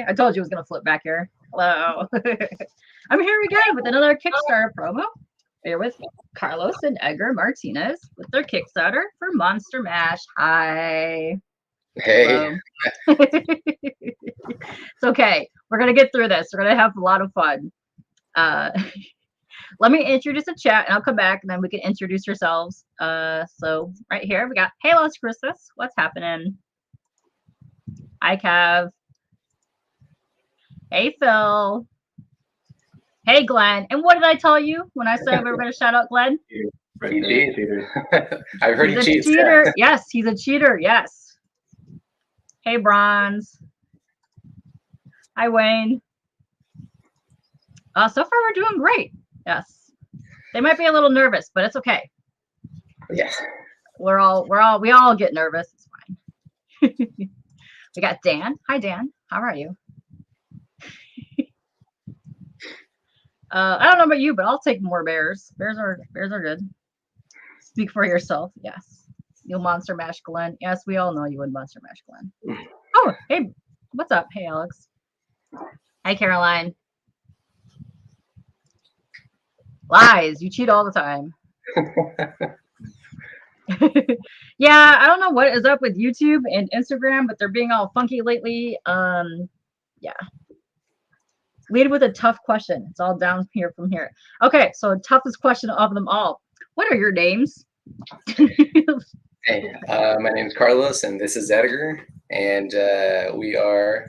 I told you it was gonna flip back here. Hello. I'm here again with another Kickstarter promo. Here with Carlos and Edgar Martinez with their Kickstarter for Monster Mash. Hi. Hey. It's okay. We're gonna get through this. We're gonna have a lot of fun. Let me introduce the chat and I'll come back and then we can introduce yourselves. So right here we got Hey Los Christmas. What's happening? Hi Cav. Hey Phil. Hey Glenn. And what did I tell you when I said we were gonna shout out Glenn? I've heard he's a cheater. Yes, he's a cheater. Yes. Hey Bronze. Hi Wayne. So far we're doing great. Yes. They might be a little nervous, but it's okay. Yeah. We all get nervous. It's fine. We got Dan. Hi Dan. How are you? I don't know about you, but I'll take more bears. Bears are good. Speak for yourself. Yes. You'll Monster Mash Glenn. Yes, we all know you would Monster Mash Glenn. Oh, hey, what's up? Hey Alex. Hi Caroline. Lies. You cheat all the time. Yeah, I don't know what is up with YouTube and Instagram, but they're being all funky lately. Yeah. Lead with a tough question. It's all down here from here. Okay, so toughest question of them all. What are your names? Hey, my name's Carlos, and this is Edgar, and we are,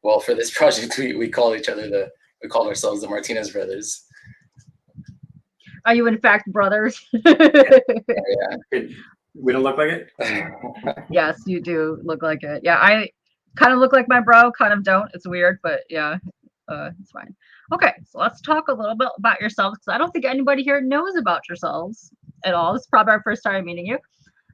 well, for this project, we call ourselves the Martinez Brothers. Are you in fact brothers? Yeah. We don't look like it? Yes, you do look like it. Yeah, I kind of look like my bro, kind of don't. It's weird, but yeah, it's fine. Okay, so let's talk a little bit about yourselves because I don't think anybody here knows about yourselves at all. This is probably our first time meeting you.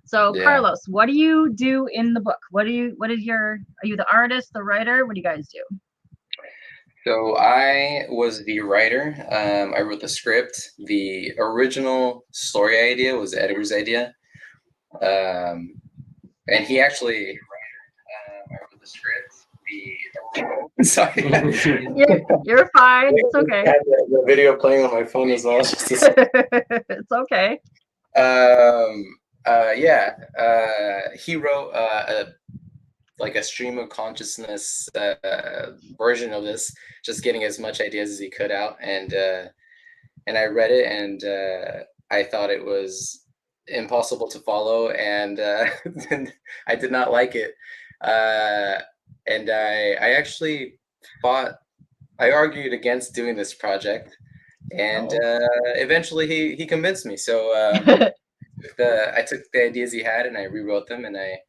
So yeah. Carlos, what do you do in the book? Are you the artist, the writer? What do you guys do? So I was the writer. I wrote the script. The original story idea was Edgar's idea. And he actually I wrote the script. Sorry. You're fine. It's okay. I had the video playing on my phone as well. It's okay. He wrote a stream of consciousness version of this, just getting as much ideas as he could out, and I read it, and I thought it was impossible to follow, and I did not like it, and I actually I argued against doing this project, and eventually he convinced me. So I took the ideas he had and I rewrote them, and I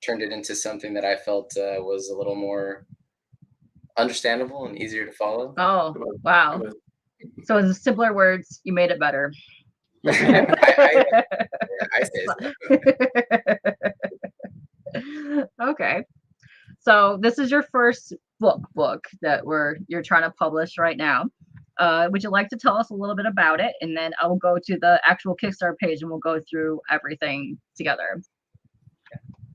turned it into something that I felt was a little more understandable and easier to follow. Oh, wow. So in simpler words, you made it better. I say so. Okay. So this is your first book that you're trying to publish right now. Would you like to tell us a little bit about it? And then I will go to the actual Kickstarter page and we'll go through everything together.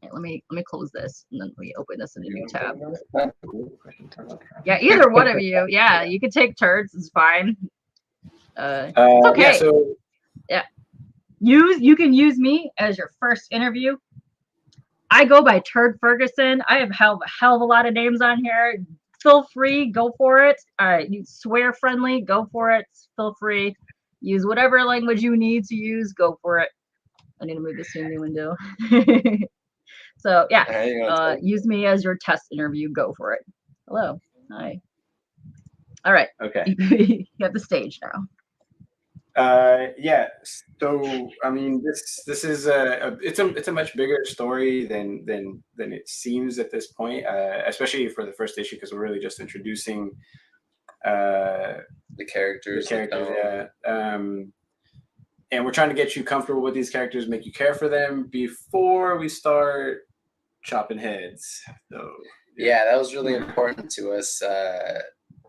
Okay, let me close this and then we open this in a new tab. Yeah, either one of you. Yeah, you can take turns. It's fine. It's okay. Yeah. You can use me as your first interview. I go by Turd Ferguson. I have a hell of a lot of names on here. Feel free, go for it. All right, you swear friendly, go for it. Feel free. Use whatever language you need to use, go for it. I need to move this to a new window. So yeah, use me as your test interview, go for it. Hello. Hi. All right. Okay. You have the stage now. Yeah. So I mean, this is it's a much bigger story than it seems at this point, especially for the first issue, because we're really just introducing the characters. Yeah. And we're trying to get you comfortable with these characters, make you care for them before we start chopping heads. So yeah, that was really important to us.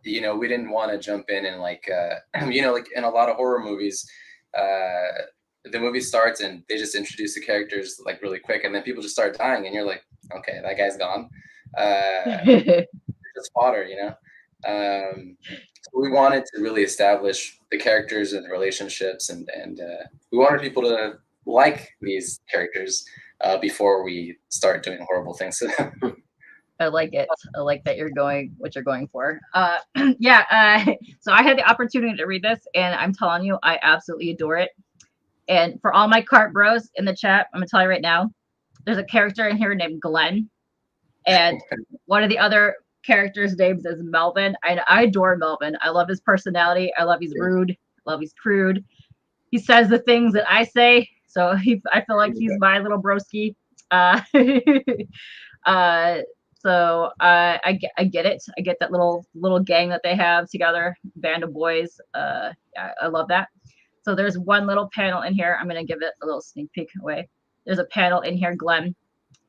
We didn't want to jump in and like in a lot of horror movies, the movie starts and they just introduce the characters like really quick, and then people just start dying, and you're like, okay, that guy's gone. just fodder, you know. So we wanted to really establish the characters and the relationships, and we wanted people to like these characters before we start doing horrible things to them. I like it. I like that you're going what you're going for. Yeah. So I had the opportunity to read this, and I'm telling you, I absolutely adore it. And for all my cart bros in the chat, I'm gonna tell you right now, there's a character in here named Glenn, and one of the other characters' names is Melvin. I adore Melvin. I love his personality. I love he's rude. I love he's crude. He says the things that I say, so I feel like he's my little broski. So I get it. I get that little gang that they have together, band of boys. Yeah, I love that. So there's one little panel in here. I'm gonna give it a little sneak peek away. There's a panel in here, Glenn,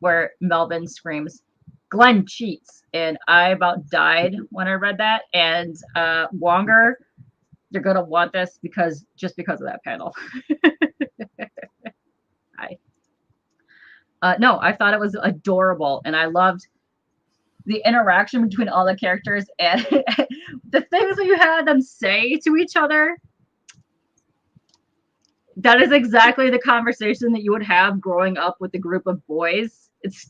where Melvin screams, "Glenn cheats," and I about died when I read that. And Wonger, you're gonna want this because of that panel. No, I thought it was adorable, and I loved the interaction between all the characters and the things that you had them say to each other. That is exactly the conversation that you would have growing up with a group of boys. It's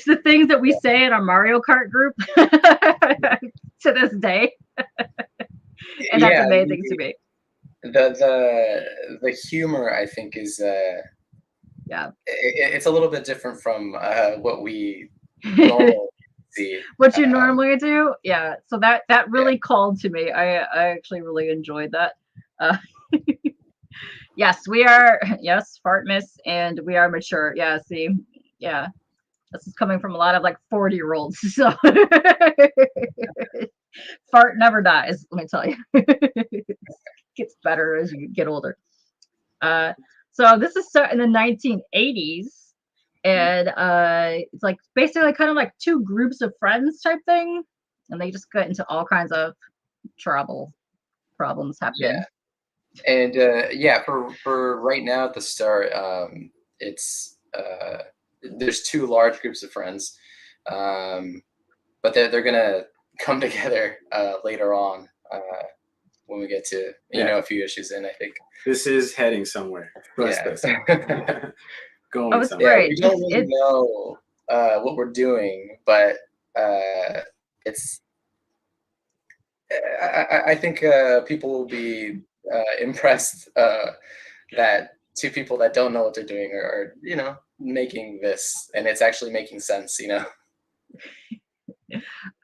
the things that we say in our Mario Kart group to this day. And that's amazing to me. The humor, I think, is it's a little bit different from what we normally see. What you normally do. Yeah. So that really called to me. I actually really enjoyed that. Yes, we are. Yes, fart miss, and we are mature. Yeah. See. Yeah. This is coming from a lot of like 40-year-olds. So fart never dies. Let me tell you. It gets better as you get older. So this is set in the 1980s, and it's like basically kind of like two groups of friends type thing, and they just get into all kinds of problems happening. Yeah, and for right now at the start, it's there's two large groups of friends, but they're gonna come together later on when we get to a few issues in. I think this is heading somewhere. Going somewhere. Yeah, we don't really know what we're doing, but it's. I think people will be impressed that two people that don't know what they're doing are making this, and it's actually making sense.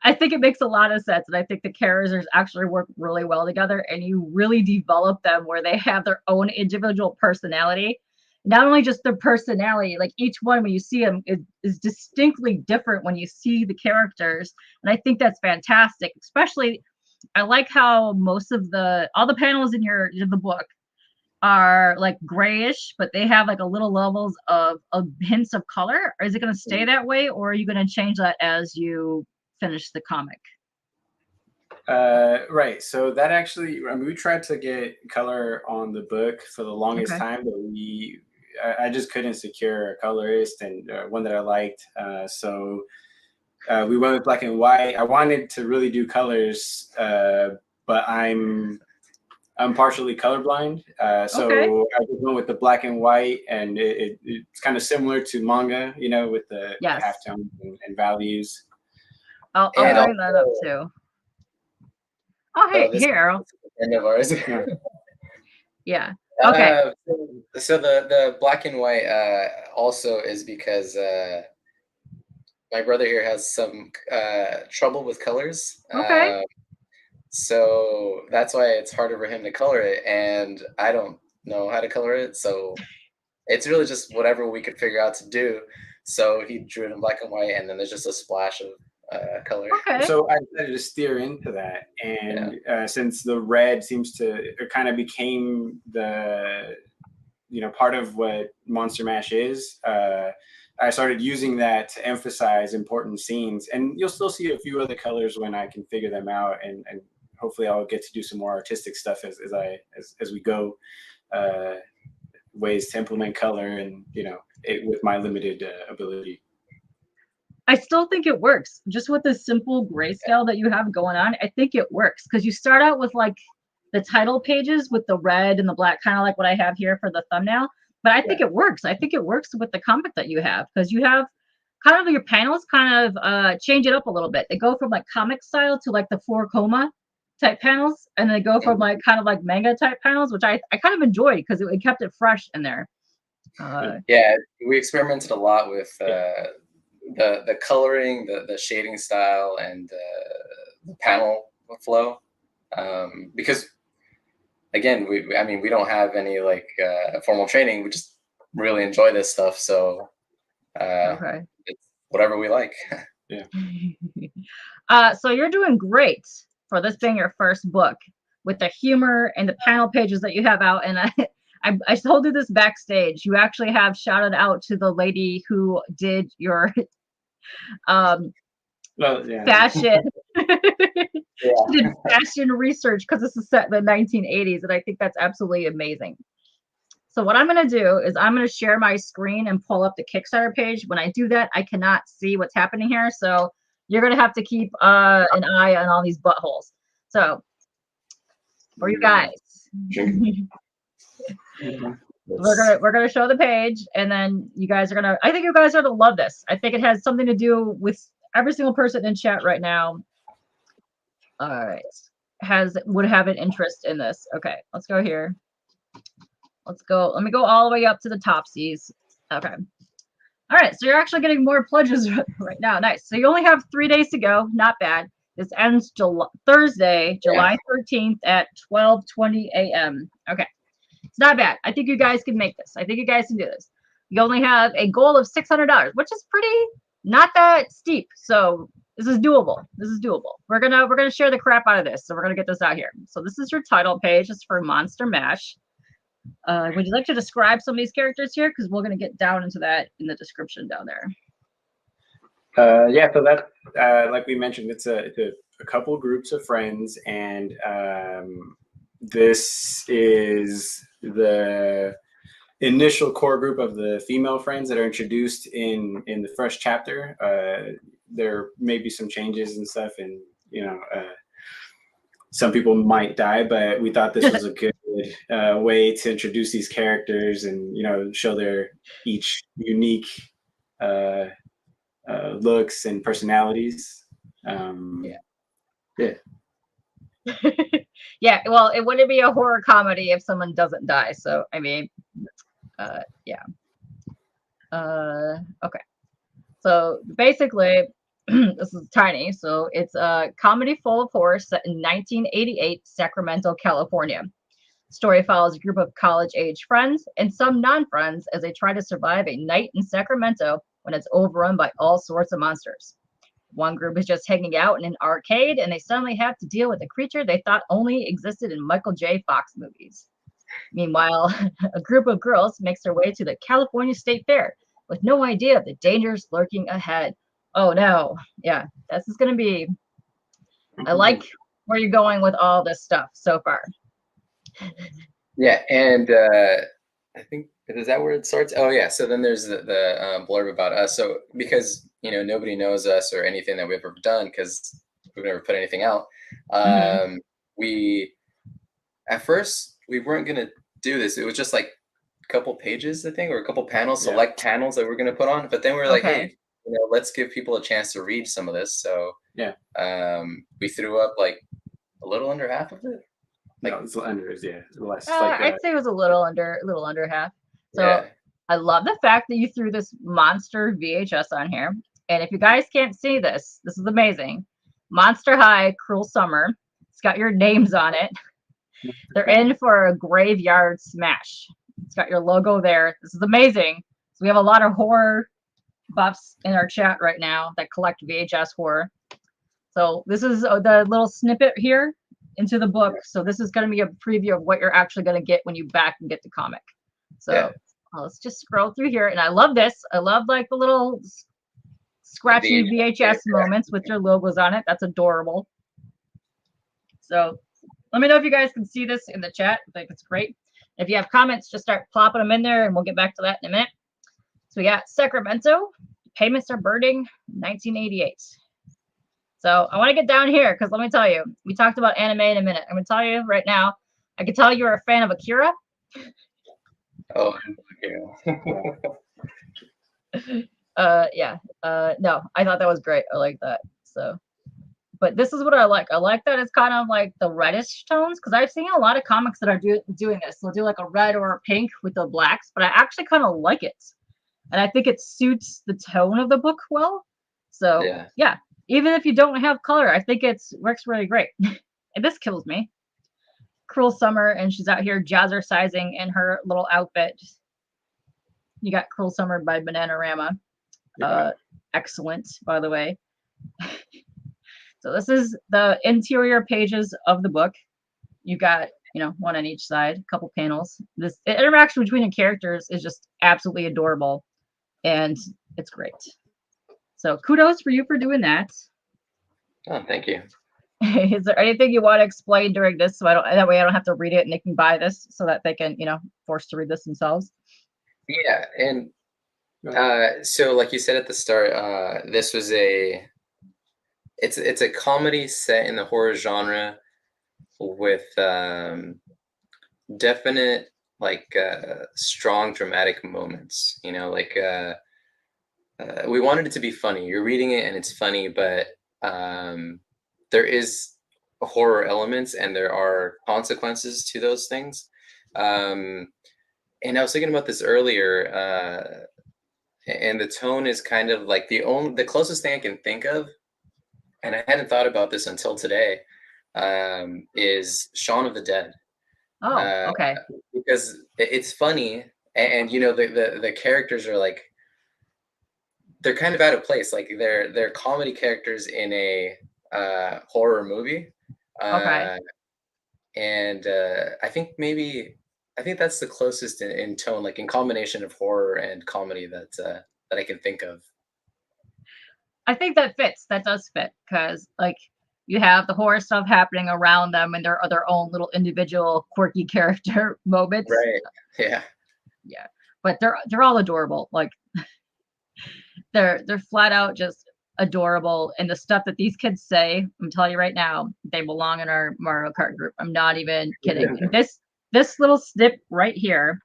I think it makes a lot of sense, and I think the characters actually work really well together, and you really develop them where they have their own individual personality. Not only just their personality, like each one when you see them is distinctly different when you see the characters, and I think that's fantastic. Especially, I like how most of all the panels in the book are like grayish, but they have like a little levels of hints of color. Is it going to stay that way, or are you going to change that as you finish the comic? Right. So that actually, we tried to get color on the book for the longest time, but I just couldn't secure a colorist and one that I liked. So we went with black and white. I wanted to really do colors, but I'm partially colorblind. So I just went with the black and white, and it's kind of similar to manga, with the halftones and values. I'll bring that up too. Oh, hey, here, Errol. End of ours. Yeah. Okay. So the black and white also is because my brother here has some trouble with colors. Okay. So that's why it's harder for him to color it, and I don't know how to color it. So it's really just whatever we could figure out to do. So he drew it in black and white, and then there's just a splash of color. Okay. So I decided to steer into that, and since the red seems to kind of became the part of what Monster Mash is, I started using that to emphasize important scenes, and you'll still see a few other colors when I can figure them out, and hopefully I'll get to do some more artistic stuff as we go, ways to implement color and with my limited ability. I still think it works. Just with the simple grayscale that you have going on, I think it works because you start out with like the title pages with the red and the black, kind of like what I have here for the thumbnail. But I think it works. I think it works with the comic that you have because you have kind of your panels kind of change it up a little bit. They go from like comic style to like the 4 type panels, and they go from like kind of like manga type panels, which I kind of enjoyed because it kept it fresh in there. Yeah, we experimented a lot with the coloring, the shading style, and the panel flow, because again, we don't have any like formal training. We just really enjoy this stuff, so it's whatever we like. Yeah. So you're doing great for this being your first book with the humor and the panel pages that you have out. And I told you this backstage. You actually have shouted out to the lady who did your fashion did fashion research because this is set in the 1980s, and I think that's absolutely amazing. So what I'm going to do is I'm going to share my screen and pull up the Kickstarter page. When I do that, I cannot see what's happening here, so you're going to have to keep an eye on all these buttholes. So for you guys, we're gonna show the page, and then you guys are gonna. I think you guys are gonna love this. I think it has something to do with every single person in chat right now. All right, would have an interest in this. Okay, let's go here. Let's go. Let me go all the way up to the topsies. Okay. All right, so you're actually getting more pledges right now. Nice. So you only have 3 days to go. Not bad. This ends Thursday, July 13th at 12:20 a.m. Okay. It's not bad. I think you guys can make this. I think you guys can do this. You only have a goal of $600, which is pretty not that steep. So this is doable. This is doable. We're gonna share the crap out of this. So we're gonna get this out here. So this is your title page. It's for Monster Mash. Would you like to describe some of these characters here? Because we're gonna get down into that in the description down there. Yeah, so that like we mentioned, it's a couple groups of friends, and this is the initial core group of the female friends that are introduced in the first chapter. There may be some changes and stuff, and some people might die, but we thought this was a good way to introduce these characters and show their each unique looks and personalities. Yeah, well, it wouldn't be a horror comedy if someone doesn't die. So I mean, yeah. Okay. So basically, this is tiny. So it's a comedy full of horror set in 1988 Sacramento, California. Story follows a group of college-age friends and some non-friends as they try to survive a night in Sacramento when it's overrun by all sorts of monsters. One group is just hanging out in an arcade, and they suddenly have to deal with a creature they thought only existed in Michael J. Fox movies. Meanwhile, a group of girls makes their way to the California State Fair with no idea of the dangers lurking ahead. Oh no, yeah, this is going to be. I like where you're going with all this stuff so far. Yeah, and I think, is that where it starts? Oh yeah, so then there's the blurb about us. So because nobody knows us or anything that we've ever done because we've never put anything out. We at first we weren't gonna do this. It was just like a couple pages, I think, or a couple panels, select panels that we're gonna put on. But then we're like, hey, let's give people a chance to read some of this. So we threw up like a little under half of it. Like, no, it's under, less. I'd say it was a little under half. So I love the fact that you threw this monster VHS on here. And if you guys can't see this, this is amazing. Monster High, Cruel Summer. It's got your names on it. They're in for a graveyard smash. It's got your logo there. This is amazing. So we have a lot of horror buffs in our chat right now that collect VHS horror. So this is the little snippet here into the book. So this is going to be a preview of what you're actually going to get when you back and get the comic. So let's just scroll through here. And I love this. I love like the little scratchy VHS moments with your logos on it. That's adorable. So let me know if you guys can see this in the chat. I think it's great. If you have comments, just start plopping them in there and we'll get back to that in a minute. So we got Sacramento. Payments Are Burning, 1988. So I want to get down here because let me tell you, we talked about anime in a minute. I'm going to tell you right now, I can tell you're a fan of Akira. Oh, yeah. No, I thought that was great. I like that. So, but this is what I like. I like that it's kind of like the reddish tones because I've seen a lot of comics that are doing this. They'll do like a red or a pink with the blacks, but I actually kind of like it. And I think it suits the tone of the book well. So yeah, even if you don't have color, I think works really great. And this kills me. Cruel Summer, and she's out here jazzercising in her little outfit. You got Cruel Summer by Bananarama. Excellent, by the way. So this is the interior pages of the book. You got, one on each side, a couple panels. This interaction between the characters is just absolutely adorable, and it's great. So kudos for you for doing that. Oh, thank you. Is there anything you want to explain during this so that way I don't have to read it and they can buy this so that they can, forced to read this themselves? Yeah, and so like you said at the start, this was it's a comedy set in the horror genre with definite strong dramatic moments. We wanted it to be funny. You're reading it and it's funny, but there is horror elements and there are consequences to those things. And I was thinking about this earlier, and the tone is kind of like the closest thing I can think of, and I hadn't thought about this until today, is Shaun of the Dead. Oh, okay. Because it's funny, and the characters are like, they're kind of out of place. Like they're comedy characters in a horror movie. Okay. And I think that's the closest in tone, like in combination of horror and comedy that I can think of. I think that fits. That does fit because you have the horror stuff happening around them and their own little individual quirky character moments. Right. Yeah. Yeah. But they're all adorable. Like they're flat out just adorable, and the stuff that these kids say, I'm telling you right now, they belong in our Mario Kart group. I'm not even kidding. Yeah. This little snip right here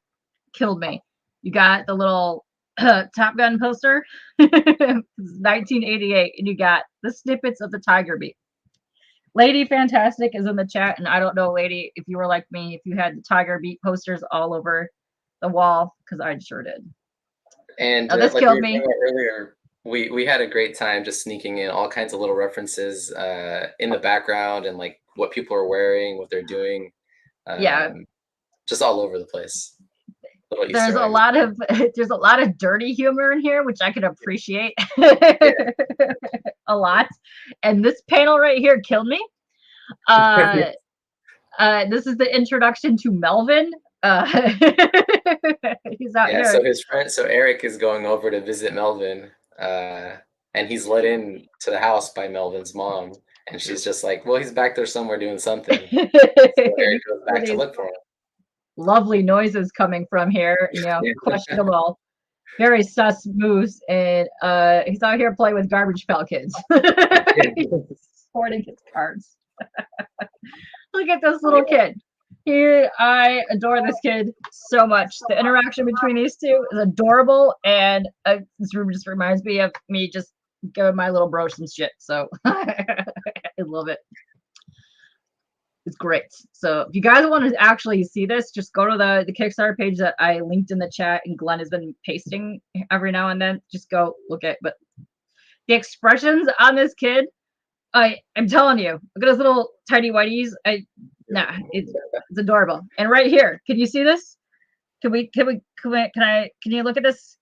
killed me. You got the little Top Gun poster, 1988, and you got the snippets of the Tiger Beat. Lady Fantastic is in the chat, and I don't know, Lady, if you were like me, if you had the Tiger Beat posters all over the wall, because I sure did. And this killed me. Earlier, we had a great time just sneaking in all kinds of little references in the background and like what people are wearing, what they're doing. Just all over the place. There's a lot of dirty humor in here, which I can appreciate a lot. And this panel right here killed me. This is the introduction to Melvin. He's out here. So his friend, Eric is going over to visit Melvin, and he's let in to the house by Melvin's mom, and she's just like, "Well, he's back there somewhere doing something." So Eric goes back to look for him. Lovely noises coming from here, questionable, very sus moves, and he's out here playing with Garbage Pail Kids, sporting his cards. Look at this little kid. I adore this kid so much. The interaction between these two is adorable, and this room just reminds me of me just giving my little bro some shit. So I love it. It's great. So if you guys want to actually see this, just go to the Kickstarter page that I linked in the chat, and Glenn has been pasting every now and then. Just go look at it. But the expressions on this kid, I'm telling you, look at his little tiny whiteys. It's adorable. And right here, can you see this? Can you look at this?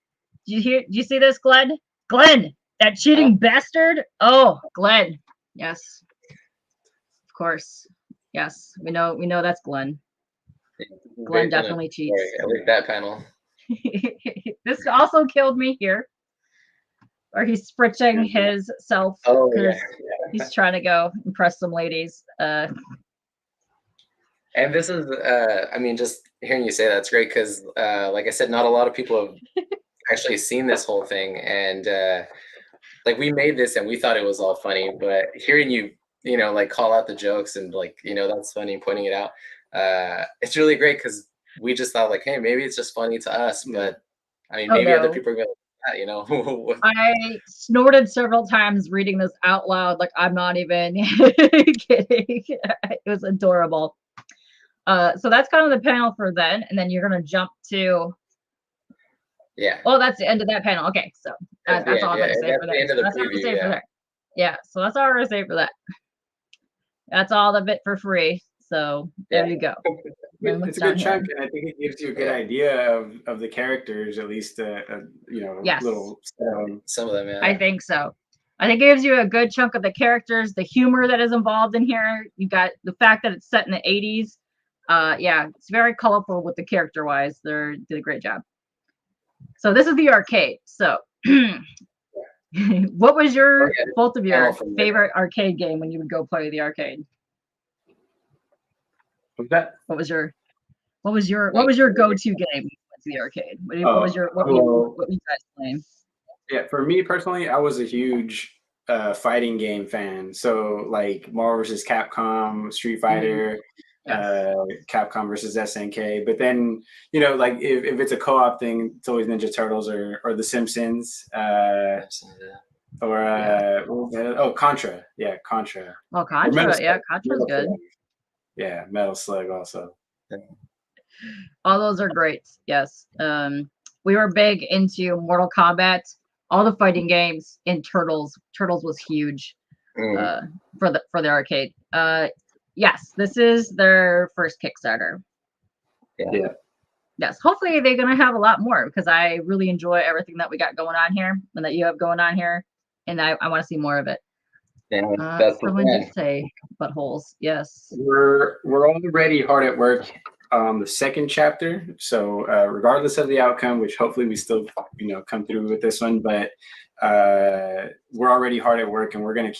Do you see this, Glenn? Glenn, that cheating bastard. Oh, Glenn. Yes. Of course. Yes. We know that's Glenn. Glenn definitely cheats. I like that panel. This also killed me here. Or he's spritzing his self because he's trying to go impress some ladies. And this is, just hearing you say that's great because, like I said, not a lot of people actually seen this whole thing, and like we made this and we thought it was all funny, but hearing you, like call out the jokes and like, that's funny, pointing it out, it's really great because we just thought like, hey, maybe it's just funny to us, but I mean, maybe other people are gonna like that, I snorted several times reading this out loud. Like, I'm not even kidding. It was adorable. So that's kind of the panel for then, and then you're gonna jump to. Yeah. Oh, that's the end of that panel. Okay, so that's all I'm gonna say for that. That's all I'm gonna say for that. Yeah, so that's all I'm gonna say for that. That's all the bit for free. So there you go. It's a good chunk, and I think it gives you a good idea of the characters, at least yes. little some of them. Yeah. I think so. I think it gives you a good chunk of the characters, the humor that is involved in here. You got the fact that it's set in the 80s. Yeah, it's very colorful with the character wise. They did a great job. So this is the arcade. So what was your both of your favorite arcade game when you would go play the arcade? What's that? What was your go-to game to the arcade? What were you guys playing? Yeah, for me personally, I was a huge fighting game fan. So like Marvel vs. Capcom, Street Fighter, Capcom versus SNK. But then, like if it's a co-op thing, it's always Ninja Turtles or The Simpsons. Contra. Yeah, Contra. Oh, Contra. Yeah, Contra's good. Yeah, Metal Slug also. All those are great. Yes. We were big into Mortal Kombat, all the fighting games, and Turtles. Turtles was huge for the arcade. Yes, this is their first Kickstarter. Yeah. Yes. Hopefully they're gonna have a lot more because I really enjoy everything that we got going on here and that you have going on here, and I want to see more of it. Yeah, that's someone did say buttholes. Yes. We're already hard at work on the second chapter. So regardless of the outcome, which hopefully we still come through with this one, but we're already hard at work, and we're gonna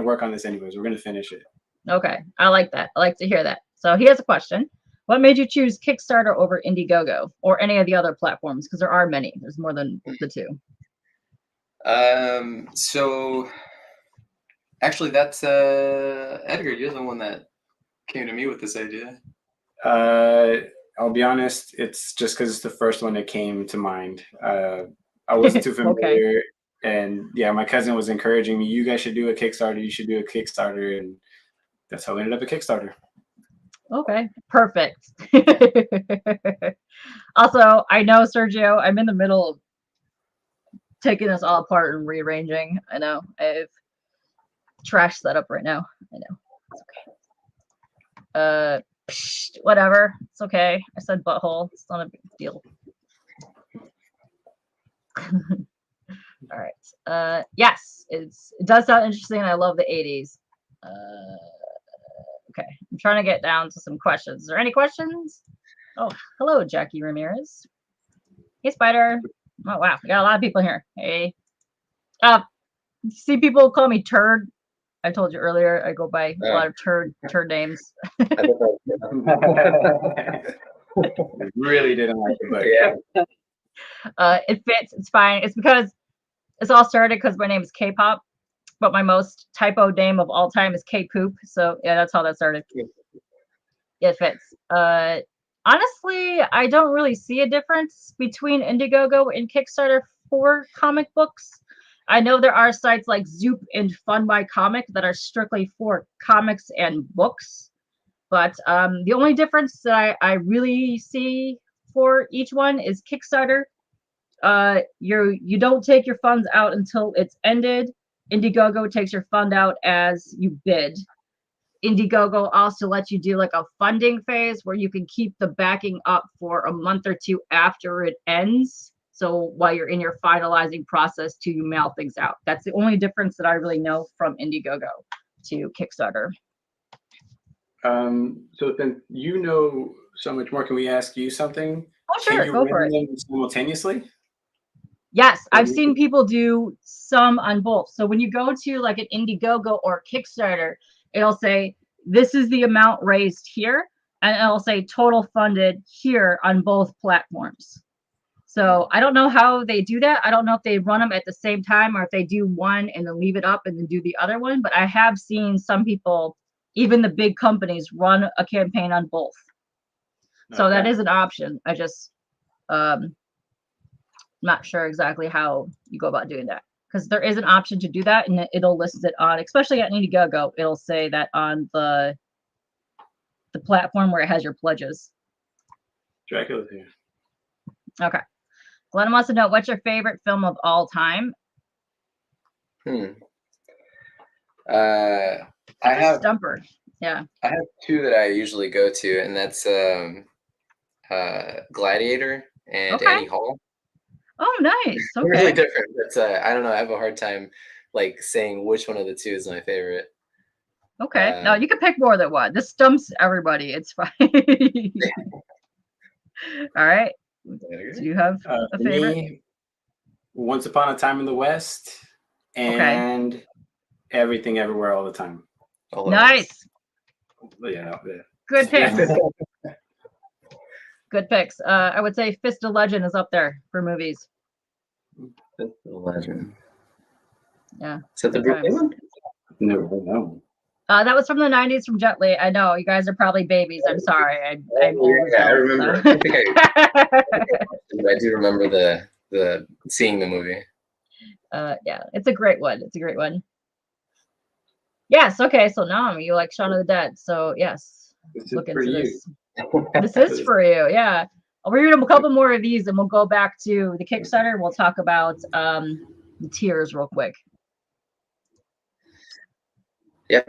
work on this anyways. We're gonna finish it. Okay, I like that. I like to hear that. So he has a question. What made you choose Kickstarter over Indiegogo or any of the other platforms? Because there are many. There's more than the two. So actually, that's Edgar. You're the one that came to me with this idea. I'll be honest. It's just because it's the first one that came to mind. I wasn't too familiar, and yeah, my cousin was encouraging me. You guys should do a Kickstarter. You should do a Kickstarter, and that's how we ended up at Kickstarter. Okay, perfect. Also, I know, Sergio, I'm in the middle of taking this all apart and rearranging. I know. I have trash set up right now. I know. It's okay. Whatever. It's okay. I said butthole. It's not a big deal. All right. Yes, it does sound interesting. I love the 80s. Okay, I'm trying to get down to some questions. Is there any questions? Oh, hello, Jackie Ramirez. Hey, Spider. Oh, wow. We got a lot of people here. Hey. See, people call me Turd. I told you earlier, I go by a lot of turd names. Really didn't like it, but yeah. It fits. It's fine. It's because it's all started because my name is K-pop, but my most typo name of all time is K-poop. So yeah, that's how that started. It fits. Honestly, I don't really see a difference between Indiegogo and Kickstarter for comic books. I know there are sites like Zoop and Fund My Comic that are strictly for comics and books, but the only difference that I really see for each one is Kickstarter. You don't take your funds out until it's ended. Indiegogo takes your fund out as you bid. Indiegogo also lets you do like a funding phase where you can keep the backing up for a month or two after it ends. So while you're in your finalizing process to you mail things out. That's the only difference that I really know from Indiegogo to Kickstarter. So then you know so much more. Can we ask you something? Oh, sure. Can you go for it. them simultaneously? Yes, I've seen people do some on both. So when you go to like an Indiegogo or Kickstarter, it'll say, this is the amount raised here, and it'll say total funded here on both platforms. So I don't know how they do that. I don't know if they run them at the same time or if they do one and then leave it up and then do the other one. But I have seen some people, even the big companies, run a campaign on both. So that is an option. I just not sure exactly how you go about doing that, because there is an option to do that, and it'll list it on, especially at Indiegogo, it'll say that on the platform where it has your pledges. Dracula's here. Okay. Glenn wants to know, what's your favorite film of all time? I have Stumper. Yeah. I have two that I usually go to, and that's Gladiator and Annie Hall. Oh, nice. Okay. Really different. But I don't know. I have a hard time like saying which one of the two is my favorite. Okay. No, you can pick more than one. This stumps everybody. It's fine. All right. Do you have a favorite? Me, Once Upon a Time in the West and Everything Everywhere All the Time. Nice. Yeah. Good picks. Good picks. I would say Fist of Legend is up there for movies. Fist of Legend. Yeah. Is that the Brooklyn one? No. That was from the 90s from Jet Li. I know you guys are probably babies. I'm sorry. I'm old as hell, I remember. so. I do remember the seeing the movie. Yeah, it's a great one. It's a great one. Yes. Okay. So now you like Shaun of the Dead. So yes, look into this. This is for you. Yeah. I'll read a couple more of these and we'll go back to the Kickstarter. We'll talk about the tiers real quick. Yeah.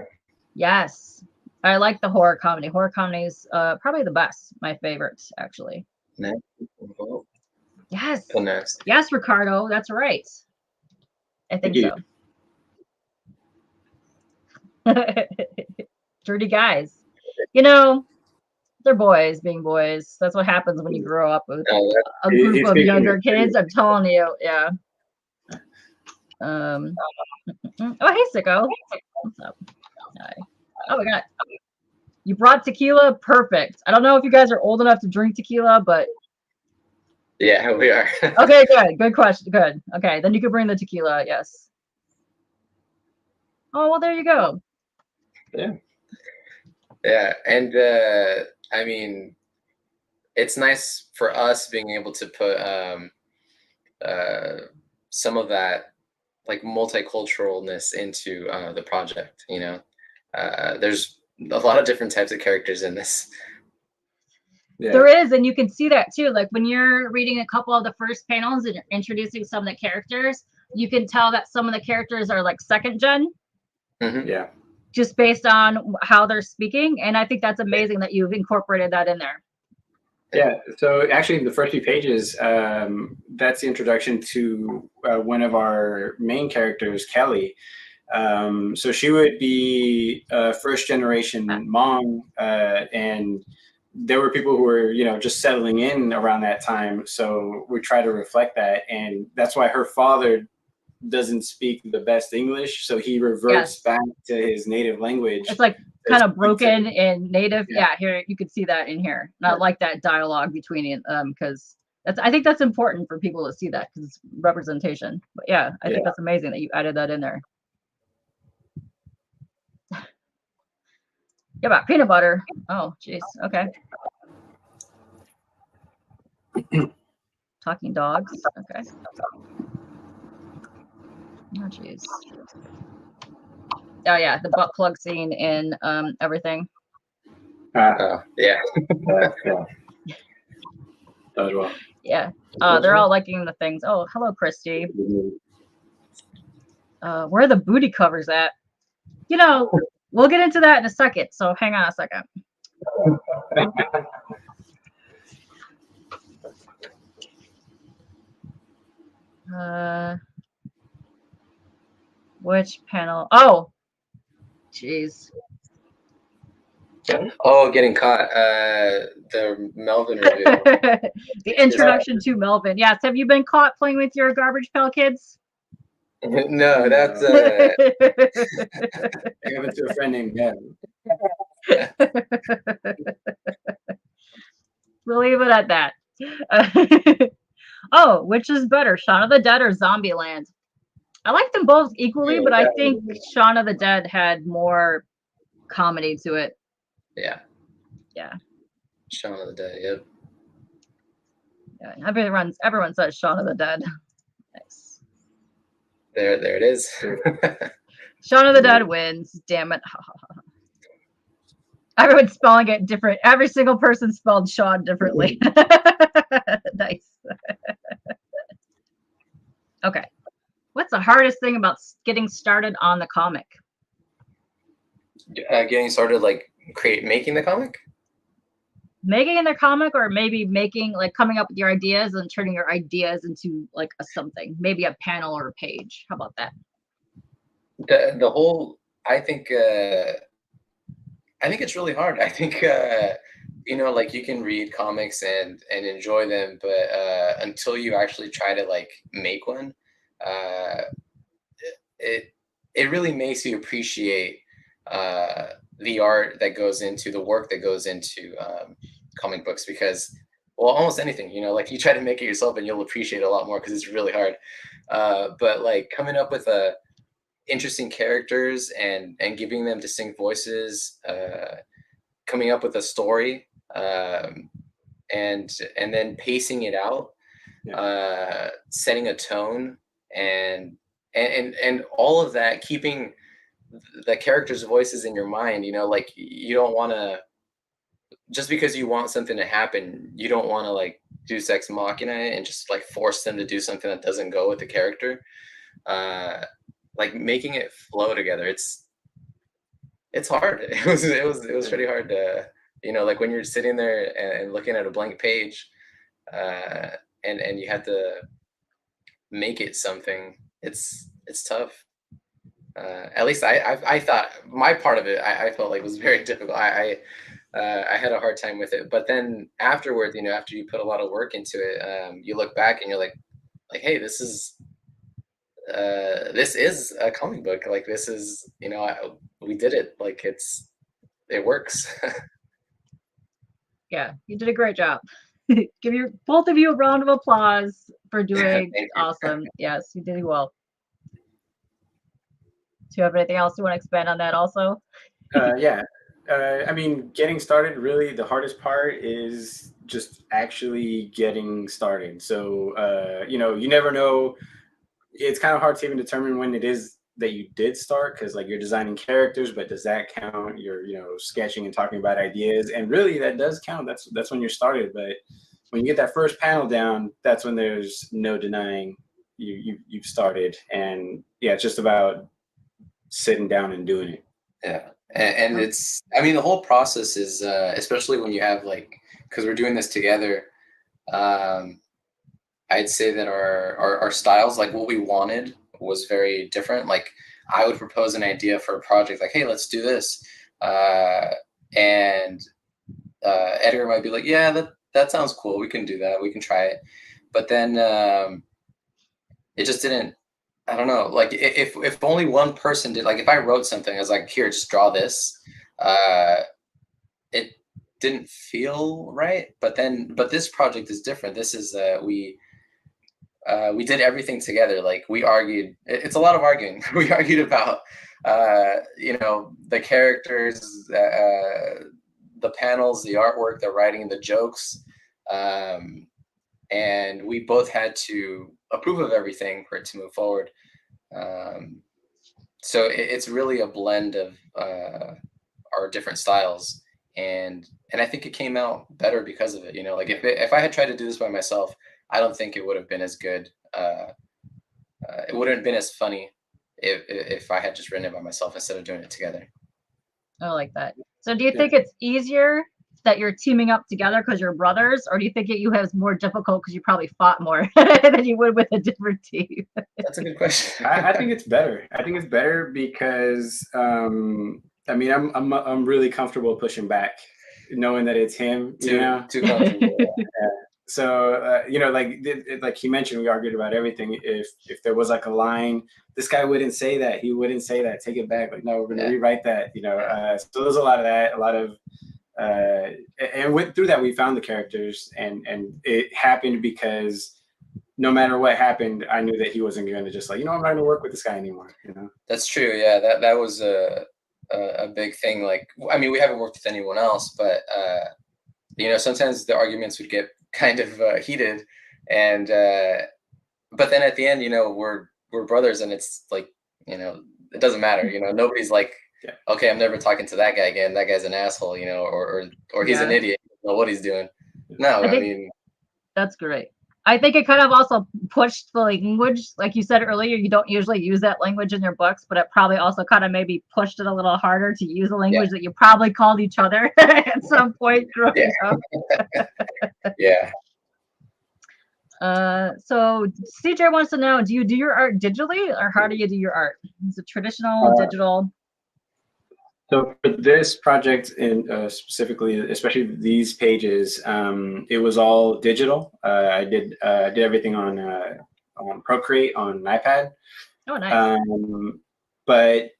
Yes. I like the horror comedy. Horror comedy is probably the best. My favorite, actually. Yes. Yes, Ricardo. That's right. I think so. Dirty guys. You know, they're boys being boys. That's what happens when you grow up with a group of younger kids. I'm telling you. Yeah. Oh, hey, Sicko. What's up? Hi. Oh my God. You brought tequila? Perfect. I don't know if you guys are old enough to drink tequila, but yeah, we are. okay, good. Good question. Good. Okay, then you can bring the tequila. Yes. Oh, well, there you go. Yeah. Yeah, and I mean, it's nice for us being able to put some of that like multiculturalness into the project. You know, there's a lot of different types of characters in this. Yeah. There is, and you can see that too. Like when you're reading a couple of the first panels and you're introducing some of the characters, you can tell that some of the characters are like second gen. Mm-hmm. Yeah. Just based on how they're speaking. And I think that's amazing that you've incorporated that in there. Yeah. So actually the first few pages, that's the introduction to one of our main characters, Kelly. So she would be a first generation Hmong, and there were people who were, just settling in around that time. So we try to reflect that. And that's why her father doesn't speak the best English. So he reverts back to his native language. It's like kind of broken in native. Yeah, here you could see that in here. Not like that dialogue between because I think that's important for people to see that because it's representation. But yeah, I think that's amazing that you added that in there. Yeah, about peanut butter. Oh, jeez. Okay. Talking dogs. Okay. Oh, jeez. Oh, yeah, the butt plug scene in everything. Yeah. Yeah. As well. Yeah. They're all liking the things. Oh, hello, Christy. Where are the booty covers at? We'll get into that in a second, so hang on a second. Which panel? Oh, jeez. Oh, getting caught. The Melvin review. The introduction to Melvin. Yes. Have you been caught playing with your Garbage Pail Kids? No, that's I have it to a friend named Gavin. We'll leave it at that. Oh, which is better, Shaun of the Dead or Zombieland? I like them both equally, but I think Shaun of the Dead had more comedy to it. Yeah. Yeah. Shaun of the Dead. Yep. Yeah. Everyone says Shaun of the Dead. Nice. There it is. Shaun of the Dead wins. Damn it. Everyone's spelling it different. Every single person spelled Shaun differently. Nice. Okay. What's the hardest thing about getting started on the comic? Getting started, like making the comic? Making the comic, or maybe coming up with your ideas and turning your ideas into like something, maybe a panel or a page. How about that? The whole, I think it's really hard. I think like you can read comics and enjoy them, but until you actually try to like make one, it really makes you appreciate the art that goes into the work that goes into comic books, because almost anything, like you try to make it yourself and you'll appreciate it a lot more because it's really hard. But like coming up with interesting characters and giving them distinct voices, coming up with a story, and then pacing it out, setting a tone, and all of that, keeping the characters' voices in your mind. Like you don't want to, just because you want something to happen, you don't want to like do sex machina and just like force them to do something that doesn't go with the character. Like making it flow together, it's hard. It was pretty hard to, like when you're sitting there and looking at a blank page, and you have to make it something. It's tough. At least I thought my part of it, I felt like was very difficult. I had a hard time with it, but then afterwards, after you put a lot of work into it, you look back and you're like, hey, this is a comic book. Like this is, we did it. Like it works. Yeah, you did a great job. Give both of you a round of applause for doing awesome. Yes, you did well. Do you have anything else you want to expand on that also? Yeah. I mean, getting started, really the hardest part is just actually getting started. So, you never know. It's kind of hard to even determine when it is that you did start, because like you're designing characters, but does that count? You're sketching and talking about ideas, and really that does count. That's when you're started. But when you get that first panel down, that's when there's no denying you've started. And yeah, it's just about sitting down and doing it. Yeah, and it's, I mean, the whole process is especially when you have like, because we're doing this together, I'd say that our styles, like what we wanted, was very different. Like I would propose an idea for a project, like, hey, let's do this, and Edgar might be like, yeah, that sounds cool, we can do that, we can try it. But then it just didn't, I don't know, like if only one person did, like if I wrote something, I was like, here, just draw this, it didn't feel right. But this project is different. This is we did everything together. Like we argued, it's a lot of arguing. We argued about the characters, the panels, the artwork, the writing, the jokes, and we both had to approve of everything for it to move forward. So it's really a blend of our different styles, and I think it came out better because of it. Like if I had tried to do this by myself, I don't think it would have been as good. It wouldn't have been as funny if I had just written it by myself instead of doing it together. I like that. So do you think it's easier that you're teaming up together because you're brothers, or do you think you have more difficult because you probably fought more than you would with a different team? That's a good question. I think it's better. I think it's better because I mean, I'm really comfortable pushing back, knowing that it's him. Too comfortable. Yeah. So like he mentioned, we argued about everything. If there was like a line, this guy wouldn't say that. He wouldn't say that. Take it back. Like, no, we're gonna rewrite that. So there's a lot of that. A lot of and through that we found the characters, and it happened because no matter what happened, I knew that he wasn't going to just like, I'm not going to work with this guy anymore. That's true. Yeah, that was a big thing. Like, I mean, we haven't worked with anyone else, but sometimes the arguments would get kind of heated, and but then at the end, we're brothers, and it's like, it doesn't matter. Nobody's like, okay, I'm never talking to that guy again. That guy's an asshole, or he's an idiot. I don't know what he's doing. No, I mean, that's great. I think it kind of also pushed the language, like you said earlier. You don't usually use that language in your books, but it probably also kind of maybe pushed it a little harder to use a language that you probably called each other at some point growing up. Yeah. So CJ wants to know: do you do your art digitally, or how do you do your art? Is it traditional, digital? So for this project, specifically, especially these pages, it was all digital. I did everything on Procreate on an iPad. Oh, nice. But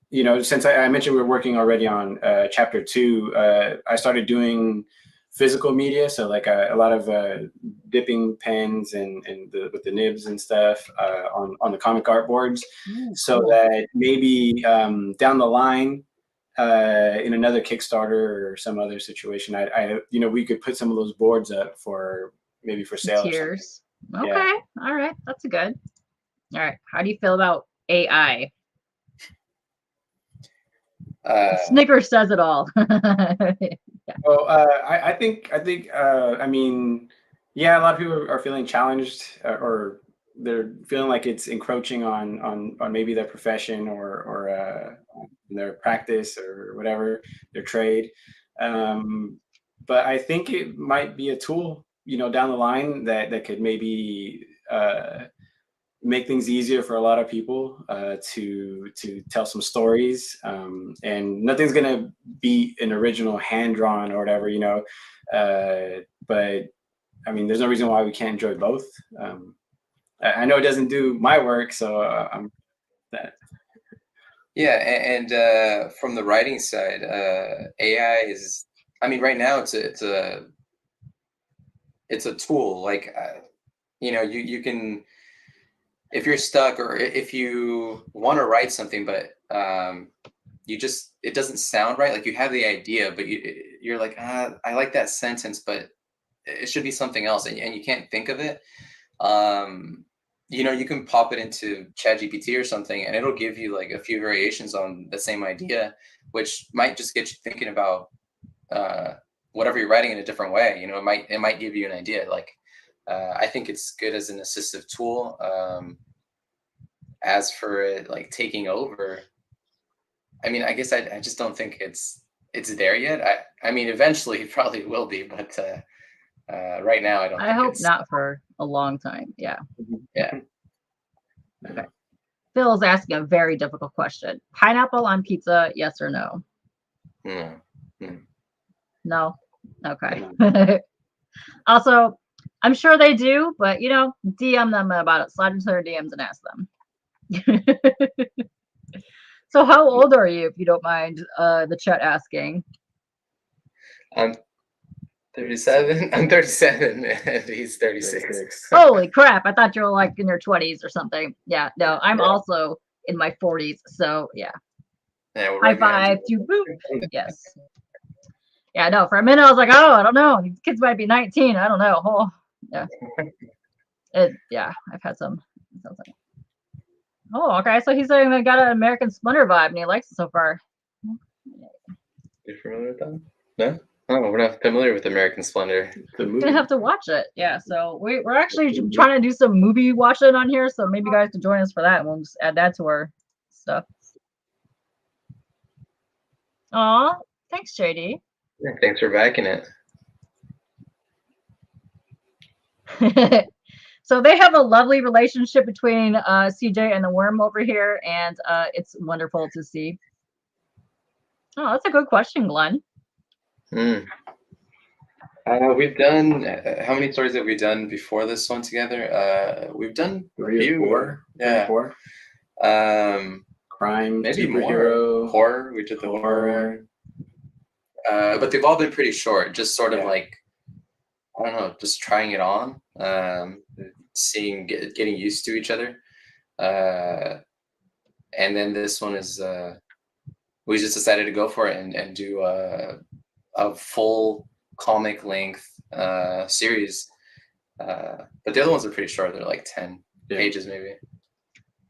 since I mentioned we were working already on chapter 2, I started doing physical media, so like a lot of dipping pens and with the nibs and stuff on the comic art boards, so that maybe down the line. In another Kickstarter or some other situation, we could put some of those boards up for maybe for sale. Tiers. Okay. Yeah. All right. That's good. All right. How do you feel about AI? Snickers says it all. Well, I think I mean, yeah, a lot of people are feeling challenged or they're feeling like it's encroaching on maybe their profession or their practice or whatever, their trade. But I think it might be a tool, down the line that could maybe make things easier for a lot of people to tell some stories. And nothing's gonna be an original hand-drawn or whatever, but I mean, there's no reason why we can't enjoy both. I know it doesn't do my work, so I'm that. Yeah, and from the writing side, AI is. I mean, right now it's a tool. Like, you can, if you're stuck or if you want to write something, but it doesn't sound right. Like you have the idea, but you're like, I like that sentence, but it should be something else, and you can't think of it. You can pop it into ChatGPT or something, and it'll give you like a few variations on the same idea, which might just get you thinking about whatever you're writing in a different way. It might give you an idea. Like, I think it's good as an assistive tool. As for it like taking over, I mean, I guess I just don't think it's there yet. I mean, eventually it probably will be, but right now I hope not for a long time. Yeah. Okay. Phil's asking a very difficult question. Pineapple on pizza, yes or no? No. Okay. Also, I'm sure they do, but DM them about it. Slide into their DMs and ask them. So how old are you, if you don't mind the chat asking? I'm 37. I'm 37 and he's 36. Holy crap. I thought you were like in your 20s or something. Yeah, no, I'm also in my 40s. So yeah. High five to boot. Yes. Yeah, no, for a minute I was like, oh, I don't know. These kids might be 19. I don't know. Oh, yeah. I've had some. Oh, okay. So he's saying they got an American Splendor vibe and he likes it so far. You familiar with them? No? Oh, we're not familiar with American Splendor. You're gonna have to watch it. Yeah, so we're actually trying to do some movie watching on here, so maybe you guys can join us for that, and we'll just add that to our stuff. Aw, thanks, JD. Yeah, thanks for backing it. So they have a lovely relationship between CJ and the worm over here, and it's wonderful to see. Oh, that's a good question, Glenn. We've done, how many stories have we done before this one together? We've done 3 or 4. Yeah. 4. Crime, maybe superhero, more. Horror. We did the horror. But they've all been pretty short, just sort of like, I don't know, just trying it on. getting used to each other. And then this one is we just decided to go for it and do a full comic length series. But the other ones are pretty short. They're like 10 pages maybe.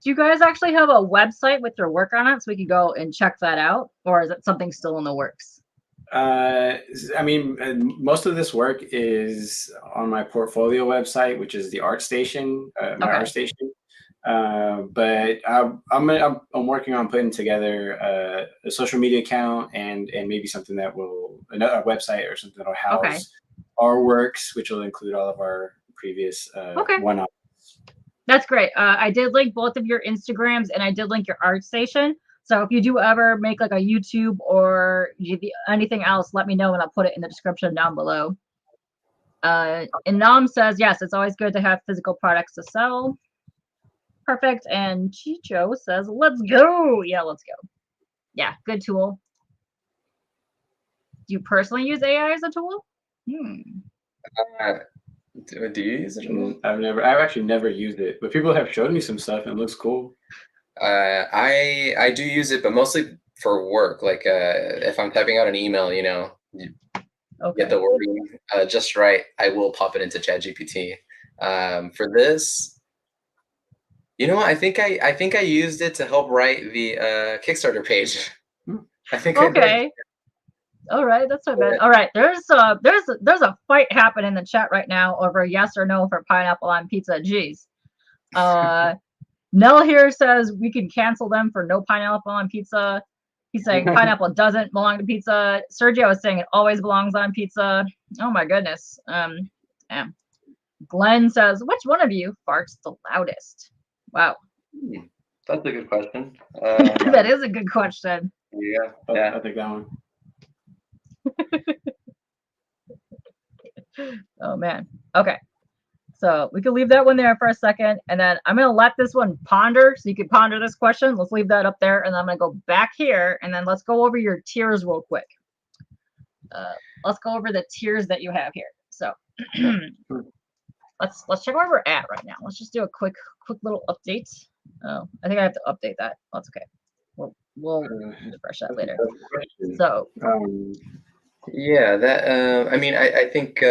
Do you guys actually have a website with your work on it so we could go and check that out? Or is it something still in the works? I mean, most of this work is on my portfolio website, which is the ArtStation, my ArtStation. But I'm working on putting together a social media account and maybe something that will a website or something that will house our works, which will include all of our previous one-offs. That's great. I did link both of your Instagrams and I did link your ArtStation. So if you do ever make like a YouTube or anything else, let me know and I'll put it in the description down below. And Nam says, yes, it's always good to have physical products to sell. Perfect. And Chicho says, let's go. Yeah, let's go. Yeah, good tool. Do you personally use AI as a tool? Do you use it? I've actually never used it, but people have showed me some stuff and it looks cool. I do use it, but mostly for work. Like if I'm typing out an email, you know, get the wording just right, I will pop it into ChatGPT. For this, you know, I think I used it to help write the Kickstarter page. I think I did. All right, that's not bad. All right, there's a fight happening in the chat right now over yes or no for pineapple on pizza. Jeez. Nell here says we can cancel them for no pineapple on pizza. He's saying pineapple doesn't belong to pizza. Sergio is saying it always belongs on pizza. Oh my goodness. Glenn says, which one of you farts the loudest? Wow. That's a good question. That is a good question. Yeah, I think that one. Oh man. Okay. So we can leave that one there for a second. And then I'm going to let this one ponder. So you can ponder this question. Let's leave that up there. And then I'm going to go back here. And then let's go over your tiers real quick. Let's go over the tiers that you have here. So let's check where we're at right now. Let's just do a quick little update. Oh, I think I have to update that. That's okay. We'll refresh that later. So yeah, that I mean, I think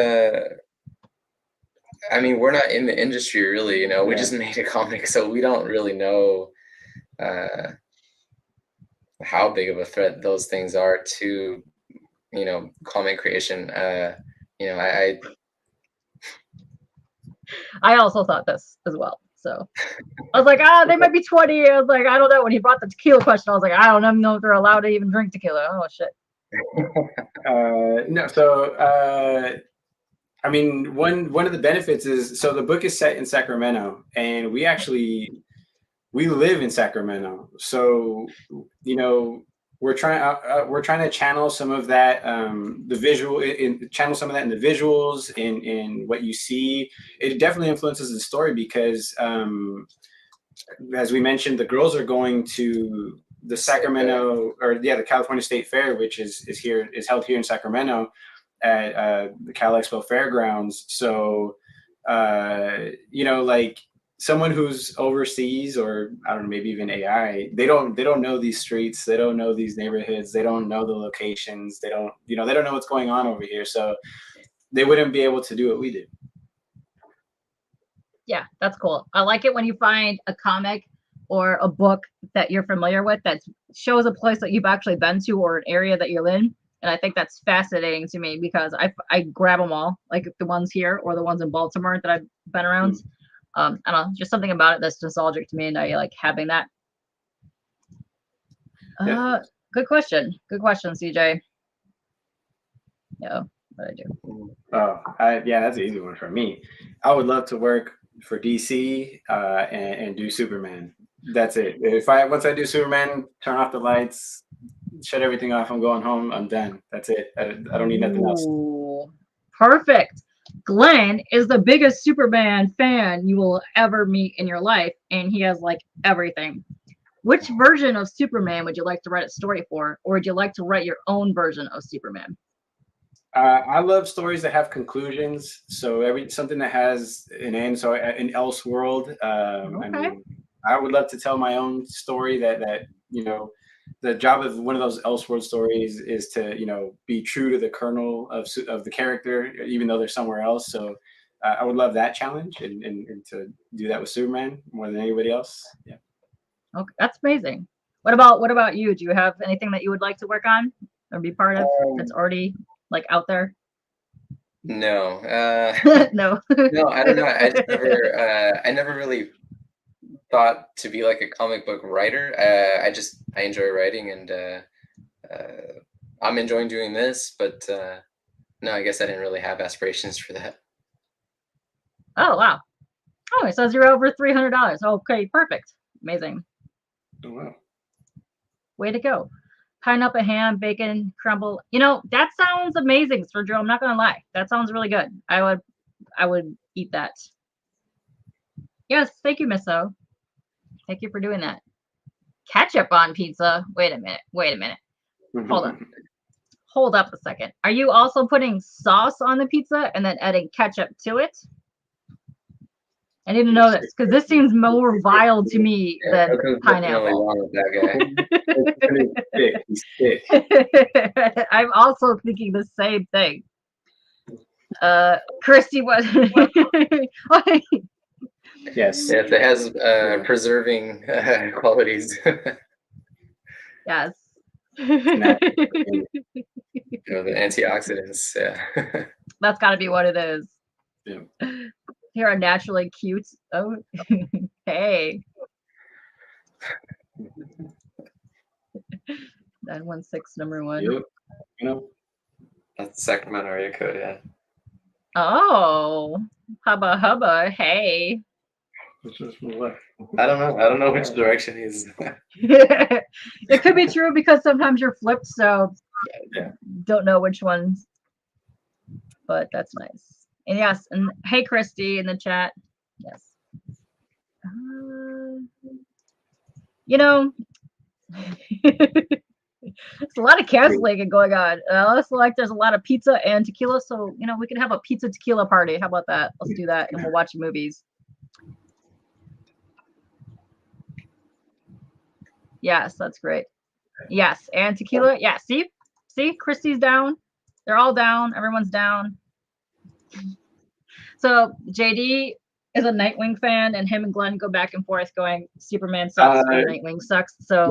I mean, we're not in the industry really, you know, we just made a comic, so we don't really know how big of a threat those things are to, you know, comic creation. You know, I also thought this as well. So I was like, they might be 20. I was like, I don't know. When he brought the tequila question, I was like, I don't even know if they're allowed to even drink tequila. Oh shit. No, so I mean, one of the benefits is, so the book is set in Sacramento, and we live in Sacramento. So, you know, we're trying to channel some of that, channel some of that in the visuals, in what you see. It definitely influences the story because, as we mentioned, the girls are going to the Sacramento, the California State Fair, which is held here in Sacramento at the Cal Expo Fairgrounds. So, you know, like someone who's overseas, or I don't know, maybe even AI, they don't know these streets, they don't know these neighborhoods, they don't know the locations, they don't know what's going on over here. So they wouldn't be able to do what we do. Yeah, that's cool. I like it when you find a comic or a book that you're familiar with that shows a place that you've actually been to or an area that you're in. And I think that's fascinating to me because I grab them all, like the ones here or the ones in Baltimore that I've been around. I don't know, just something about it that's nostalgic to me, and I like having that. Good question, CJ. Yeah, what I do. Yeah, that's an easy one for me. I would love to work for DC and do Superman. That's it. Once I do Superman, turn off the lights, shut everything off, I'm going home, I'm done. That's it. I don't need nothing else. Perfect. Glenn is the biggest Superman fan you will ever meet in your life, and he has like everything. Which version of Superman would you like to write a story for, or would you like to write your own version of Superman? I love stories that have conclusions. So something that has an end. So an Elseworld. I mean, I would love to tell my own story. That the job of one of those Elseworld stories is to be true to the kernel of the character, even though they're somewhere else. So I would love that challenge and to do that with Superman more than anybody else. Yeah. Okay, that's amazing. What about you? Do you have anything that you would like to work on or be part of that's already like out there? No. No. No, I don't know. I never really thought to be like a comic book writer. I enjoy writing, and I'm enjoying doing this, but no, I guess I didn't really have aspirations for that. Oh wow. Oh, it says you're over $300. Okay, perfect. Amazing. Oh, wow. Way to go. Pineapple ham, bacon, crumble. That sounds amazing, Sergio. I'm not gonna lie. That sounds really good. I would eat that. Yes, thank you, Miss O. Thank you for doing that. Ketchup on pizza. Wait a minute. Hold up a second. Are you also putting sauce on the pizza and then adding ketchup to it? I need to know this because this seems more vile to me than pineapple. Wrong with that guy. He's sick. I'm also thinking the same thing. Christy was. Yes. Yes, it has preserving qualities. Yes. The antioxidants. Yeah. That's got to be what it is. Yeah. Here are naturally cute. Oh, hey. 916 number 1. Yep. That's Sacramento area code, yeah. Oh, hubba, hey. I don't know which direction he's. It could be true because sometimes you're flipped, so yeah. Don't know which ones. But that's nice. And yes, and hey, Christy in the chat. Yes. There's a lot of canceling going on. Looks like there's a lot of pizza and tequila, so we can have a pizza tequila party. How about that? Let's do that, and we'll watch movies. Yes, that's great. Yes, and tequila. Yeah, see, Christy's down. They're all down. Everyone's down. So JD is a Nightwing fan, and him and Glenn go back and forth going, Superman sucks or Nightwing sucks. So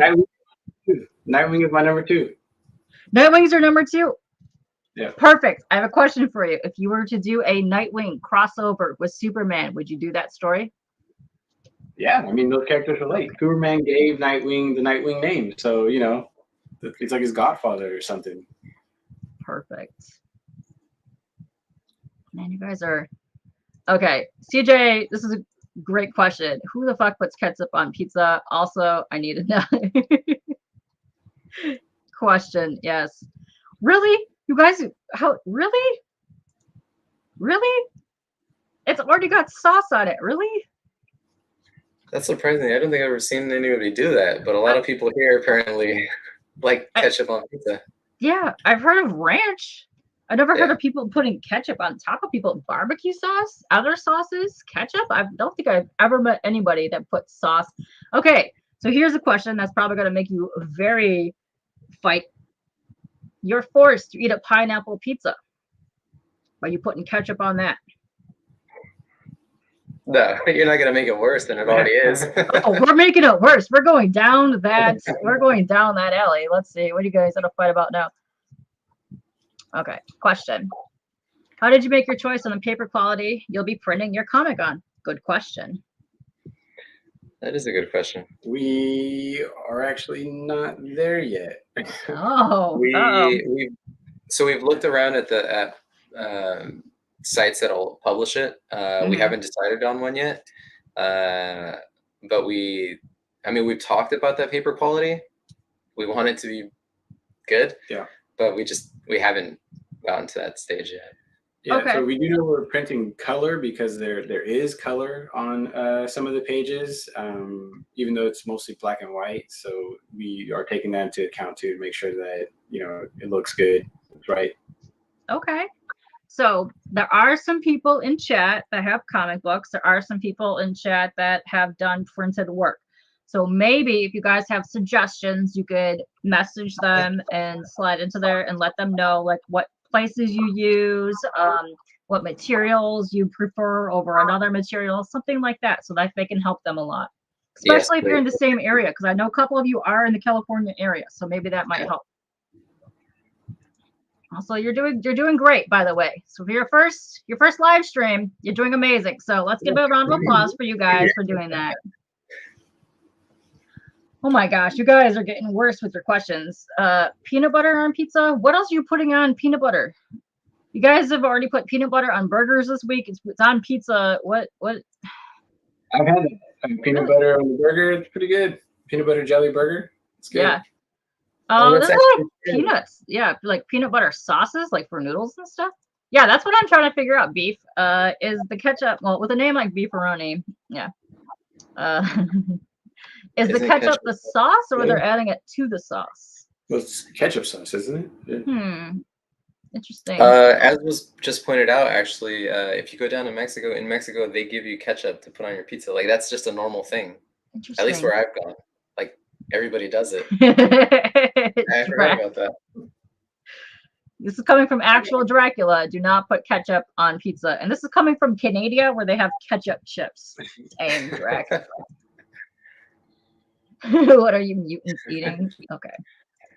Nightwing is my number 2. Nightwing's your number 2. Yeah. Perfect. I have a question for you. If you were to do a Nightwing crossover with Superman, would you do that story? Yeah, I mean, those characters relate. Superman gave Nightwing the Nightwing name, so it's like his godfather or something. Perfect. Man, you guys are okay. CJ, this is a great question. Who the fuck puts ketchup on pizza? Also, I need to know. Question. Yes. Really? You guys? How? Really? It's already got sauce on it. Really? That's surprising. I don't think I've ever seen anybody do that, but a lot of people here apparently like ketchup on pizza. Yeah, I've heard of ranch. I never heard of people putting ketchup on top of people. Barbecue sauce, other sauces, ketchup. I don't think I've ever met anybody that puts sauce. Okay, so here's a question that's probably going to make you very fight. You're forced to eat a pineapple pizza. Are you putting ketchup on that? No, you're not going to make it worse than it already is. Oh, we're making it worse. We're going down that. We're going down that alley. Let's see. What are you guys going to fight about now? Okay, question. How did you make your choice on the paper quality you'll be printing your comic on? Good question. That is a good question. We are actually not there yet. Oh. We've looked around at the sites that'll publish it. We haven't decided on one yet. But we've talked about that paper quality. We want it to be good. Yeah. But we haven't gotten to that stage yet. Yeah, okay. So we do know we're printing color because there is color on some of the pages, even though it's mostly black and white. So we are taking that into account too to make sure that it looks good. That's right. Okay. So there are some people in chat that have comic books. There are some people in chat that have done printed work. So maybe if you guys have suggestions, you could message them and slide into there and let them know like what places you use, what materials you prefer over another material, something like that, so that they can help them a lot. Especially if you're in the same area, because I know a couple of you are in the California area, so maybe that might help. Also, you're doing great, by the way. So for your first live stream, you're doing amazing. So let's give a round of applause for you guys for doing that. Oh my gosh, you guys are getting worse with your questions. Peanut butter on pizza? What else are you putting on peanut butter? You guys have already put peanut butter on burgers this week. It's on pizza. What? I've had peanut butter on the burger. It's pretty good. Peanut butter jelly burger. It's good. Yeah. Oh, there's a lot of peanuts. Yeah, like peanut butter sauces, like for noodles and stuff. Yeah, that's what I'm trying to figure out. Beef. Is the ketchup, well, with a name like beefaroni? Yeah. Is the ketchup the sauce, or they're adding it to the sauce? Well, it's ketchup sauce, isn't it? Yeah. Interesting. As was just pointed out, actually, if you go down to Mexico, in Mexico, they give you ketchup to put on your pizza. Like, that's just a normal thing. At least where I've gone. Like, everybody does it. I forgot about that. This is coming from actual Dracula. Do not put ketchup on pizza. And this is coming from Canada, where they have ketchup chips. Dang, Dracula. What are you mutants eating? Okay.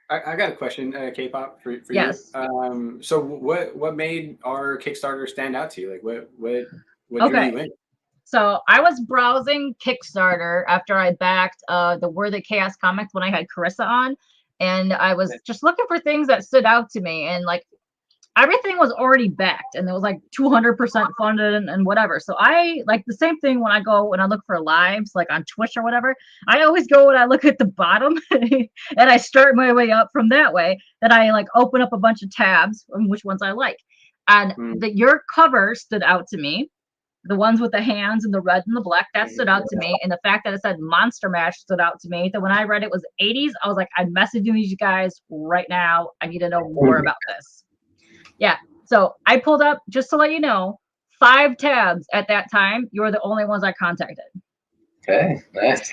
I got a question, K-pop, for yes. you. So what made our Kickstarter stand out to you? Like what drew you in? So I was browsing Kickstarter after I backed the Were the Chaos comics when I had Carissa on, and I was just looking for things that stood out to me, and like everything was already backed, and it was like 200% funded and whatever. So I like the same thing when I look for lives, like on Twitch or whatever. I always go and I look at the bottom and I start my way up from that way. Then I like open up a bunch of tabs on which ones I like. And your cover stood out to me. The ones with the hands and the red and the black, that stood out to me. And the fact that it said Monster Mash stood out to me. That when I read it was 80s, I was like, I'm messaging these guys right now. I need to know more about this. Yeah, so I pulled up, just to let you know, 5 tabs at that time. You were the only ones I contacted. Okay, nice.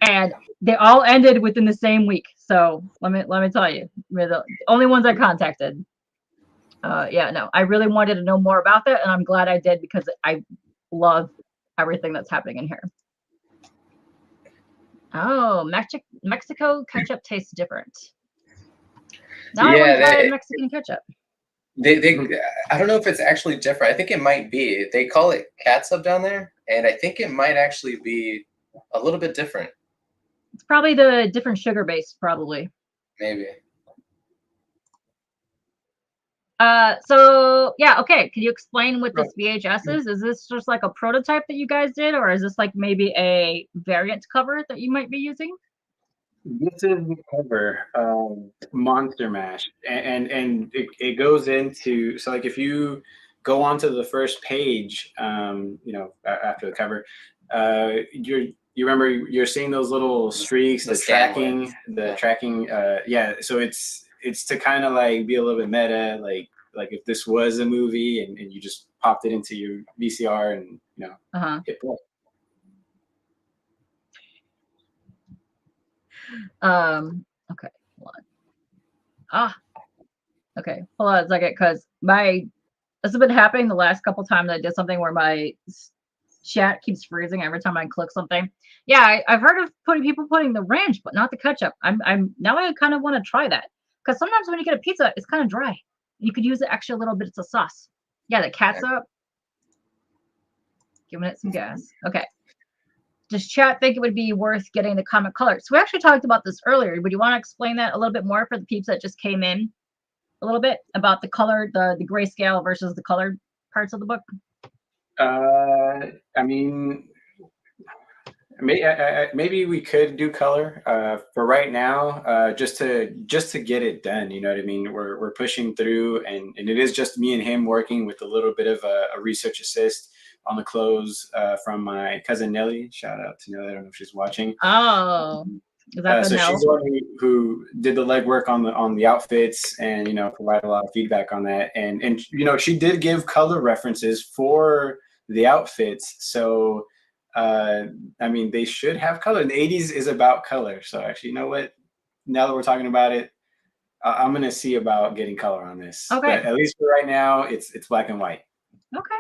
And they all ended within the same week. So let me tell you, you're the only ones I contacted. Yeah, no, I really wanted to know more about that, and I'm glad I did because I love everything that's happening in here. Oh, Mexico ketchup tastes different. Now I want to try Mexican ketchup. I don't know if it's actually different. I think it might be. They call it catsup down there, and I think it might actually be a little bit different. It's probably the different sugar base, probably. Maybe. So yeah, okay. Can you explain what this VHS is? Is this just like a prototype that you guys did, or is this like maybe a variant cover that you might be using? This is the cover, Monster Mash, and it goes into, so like if you go onto the first page, you know, after the cover, you remember you're seeing those little streaks, the tracking, yeah. So it's to kind of like be a little bit meta, like if this was a movie and you just popped it into your VCR and you know hit play. Okay, hold on. Okay, hold on a second, because this has been happening the last couple times I did something where my chat keeps freezing every time I click something. Yeah, I've heard of people putting the ranch, but not the ketchup. I'm now I kind of want to try that, because sometimes when you get a pizza, it's kind of dry. You could use the extra little bits of sauce. Yeah, the catsup. Giving it some gas. Okay. Does chat think it would be worth getting the comic color? So we actually talked about this earlier. Would you want to explain that a little bit more for the peeps that just came in? A little bit about the color, the grayscale versus the colored parts of the book? I mean, maybe we could do color for right now, just to get it done. You know what I mean? We're pushing through, and it is just me and him working with a little bit of a research assist on the clothes from my cousin Nelly. Shout out to Nelly. I don't know if she's watching. Oh. Is that the so Nell? she's the one who did the legwork on the outfits, and provided a lot of feedback on that. And she did give color references for the outfits. So I mean, they should have color. The 80s is about color. So actually, you know what? Now that we're talking about it, I'm gonna see about getting color on this. Okay. But at least for right now, it's black and white. Okay.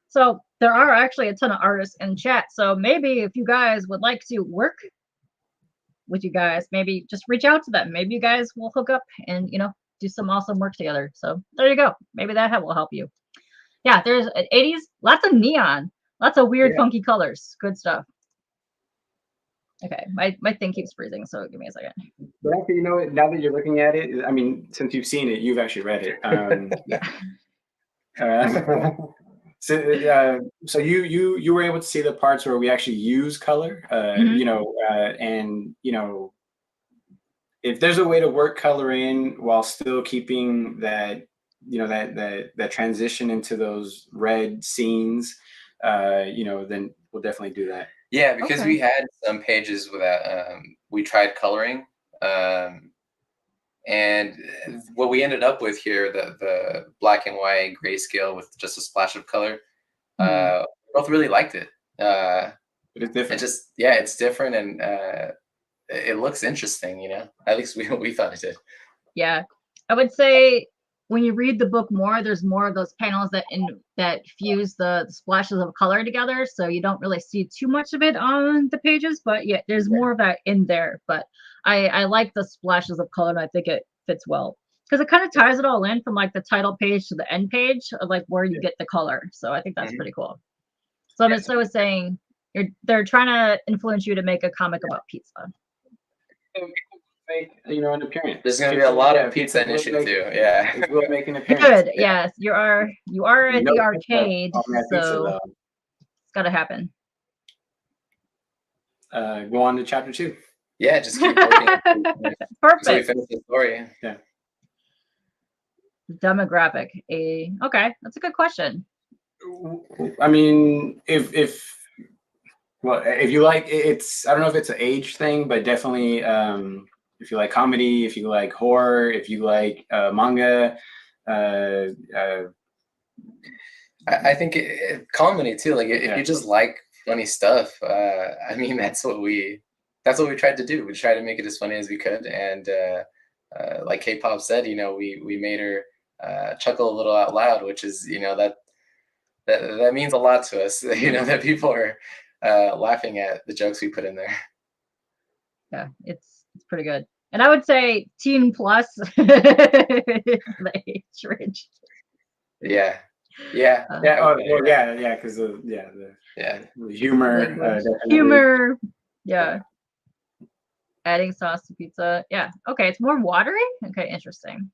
So there are actually a ton of artists in chat. So maybe if you guys would like to work with you guys, maybe just reach out to them. Maybe you guys will hook up and do some awesome work together. So there you go. Maybe that will help you. Yeah, there's 80s, lots of neon, lots of weird, funky colors. Good stuff. Okay, my thing keeps freezing, so give me a second. But actually, now that you're looking at it, I mean, since you've seen it, you've actually read it. So you were able to see the parts where we actually use color, and if there's a way to work color in while still keeping that that transition into those red scenes, then we'll definitely do that. Yeah, because we had some pages that we tried coloring, and what we ended up with here, the black and white grayscale with just a splash of color, both really liked it. It's different. It's different, and it looks interesting. At least we thought it did. Yeah, I would say when you read the book more, there's more of those panels that fuse the splashes of color together, so you don't really see too much of it on the pages. But yeah, there's more of that in there. But I like the splashes of color, and I think it fits well because it kind of ties it all in from like the title page to the end page of like where you get the color. So I think that's pretty cool. So Miss was saying they're trying to influence you to make a comic about pizza. Make an appearance. There's gonna be a lot of pizza in issue too. Yeah, we'll make an appearance. Good. Yes, you are at the arcade, so it's gotta happen. Go on to chapter 2. Yeah, just keep working. Perfect. So we finish the story. Yeah. Demographic. Okay, that's a good question. I mean, if you like, I don't know if it's an age thing, but definitely if you like comedy, if you like horror, if you like manga, I think comedy too. Like if you just like funny stuff, I mean that's what we tried to do. We tried to make it as funny as we could, and like Kpop said, we made her chuckle a little out loud, which is that means a lot to us. That people are laughing at the jokes we put in there. Yeah, it's pretty good. And I would say teen plus the age range. Yeah. Because the humor. Humor. Yeah. Adding sauce to pizza. Yeah. Okay, it's more watery. Okay, interesting.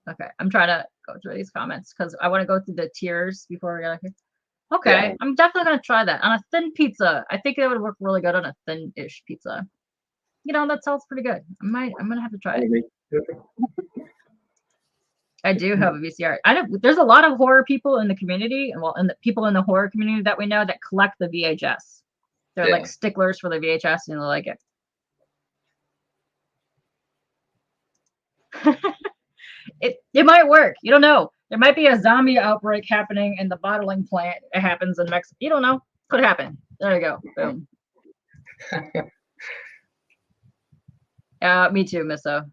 Okay, I'm trying to go through these comments because I want to go through the tiers before we get here. Okay, yeah. I'm definitely gonna try that on a thin pizza. I think it would work really good on a thin-ish pizza. That sounds pretty good. I'm gonna have to try it. I do have a VCR. There's a lot of horror people in the community, and the people in the horror community that we know that collect the VHS. They're like sticklers for the VHS, and they like it. It might work. You don't know. There might be a zombie outbreak happening in the bottling plant. It happens in Mexico. You don't know. Could happen. There you go. Boom. Me too, Misso.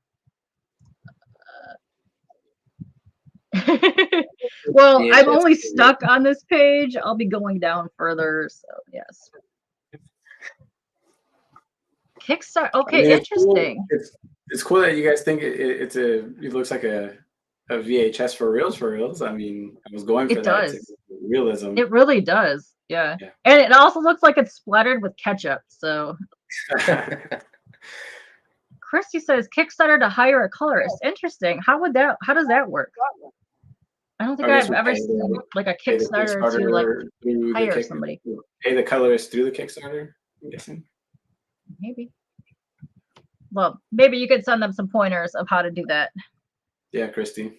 Well, I'm only stuck on this page. I'll be going down further. So yes. Kickstarter. Okay, interesting. It's cool that you guys think it looks like a VHS for reals. I mean, I was going for that realism. It really does. Yeah. And it also looks like it's splattered with ketchup. So Christy says Kickstarter to hire a colorist. Interesting. How does that work? I don't think I've ever seen like a Kickstarter to like hire somebody. Pay the colorist through the Kickstarter, I'm guessing. Maybe. Well, maybe you could send them some pointers of how to do that. Yeah, Christy.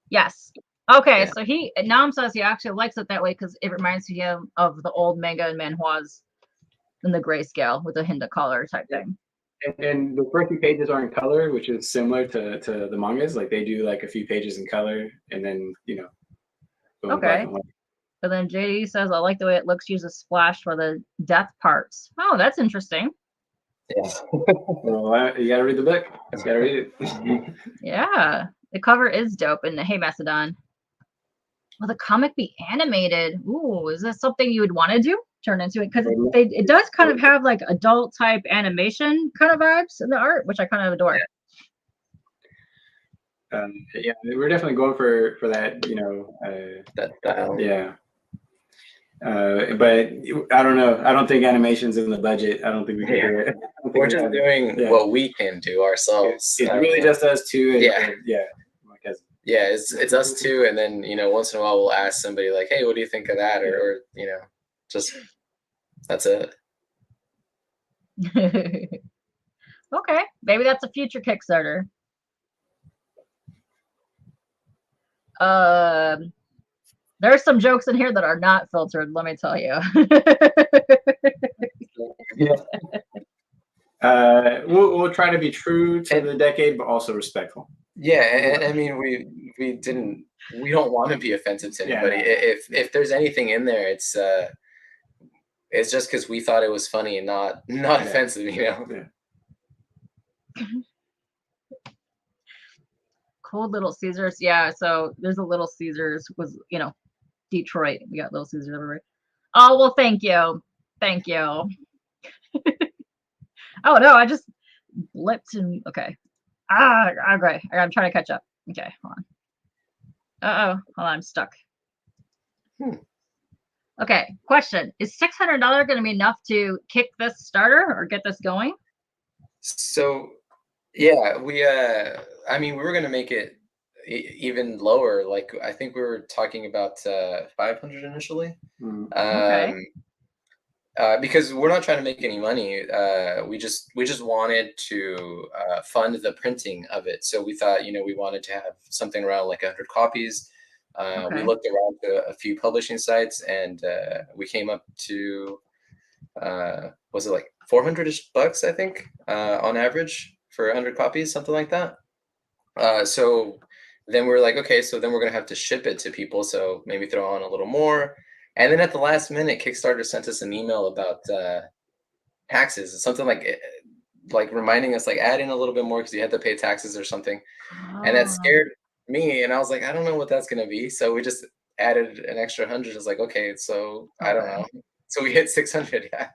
Yes. Okay, Yeah. so Nam says he actually likes it that way because it reminds him of the old manga and manhwas in the grayscale with the hint of color type thing. And the first few pages are in color, which is similar to the mangas. Like they do like a few pages in color, and then go Okay. black and white. And then JD says, I like the way it looks. Use a splash for the death parts. Oh, that's interesting. Yeah. Well, you gotta read the book. You gotta read it. Yeah, the cover is dope. And hey, Macedon, will the comic be animated? Ooh, is this something you would want to do? Turn into it because it does kind of have like adult type animation kind of vibes in the art, which I kind of adore. Yeah, we're definitely going for that. That style. Yeah. But I don't know. I don't think animation's in the budget. I don't think we can do it. We're just doing what we can do ourselves. It's really just us two. And, yeah, it's us two, and then once in a while we'll ask somebody like, "Hey, what do you think of that?" Or just that's it. Okay, maybe that's a future Kickstarter. There's some jokes in here that are not filtered, let me tell you. We'll try to be true to the decade, but also respectful. Yeah, and I mean we don't want to be offensive to anybody. If there's anything in there, it's just because we thought it was funny and not offensive, Yeah. Cold Little Caesars. Yeah, so there's a Little Caesars was, Detroit. We got Little Caesars everywhere. Oh, well, thank you. Thank you. Oh, no, I just blipped and, okay. Okay. I'm trying to catch up. Okay, hold on. Uh-oh, hold on, I'm stuck. Okay, question. Is $600 going to be enough to kick this starter or get this going? So, yeah, we were going to make it even lower. Like, I think we were talking about 500 initially. Okay. Because we're not trying to make any money. We just wanted to fund the printing of it. So we thought, we wanted to have something around like 100 copies. We looked around to a few publishing sites, and we came up to was it like $400-ish, I think, on average for 100 copies, something like that. So then we're like, okay, so then we're gonna have to ship it to people. So maybe throw on a little more. And then at the last minute, Kickstarter sent us an email about taxes, something like reminding us, like add in a little bit more because you had to pay taxes or something. And that scared me, and I was like, I don't know what that's gonna be. So we just added an extra 100. It's like, okay, so I don't know. So we hit 600. Yeah.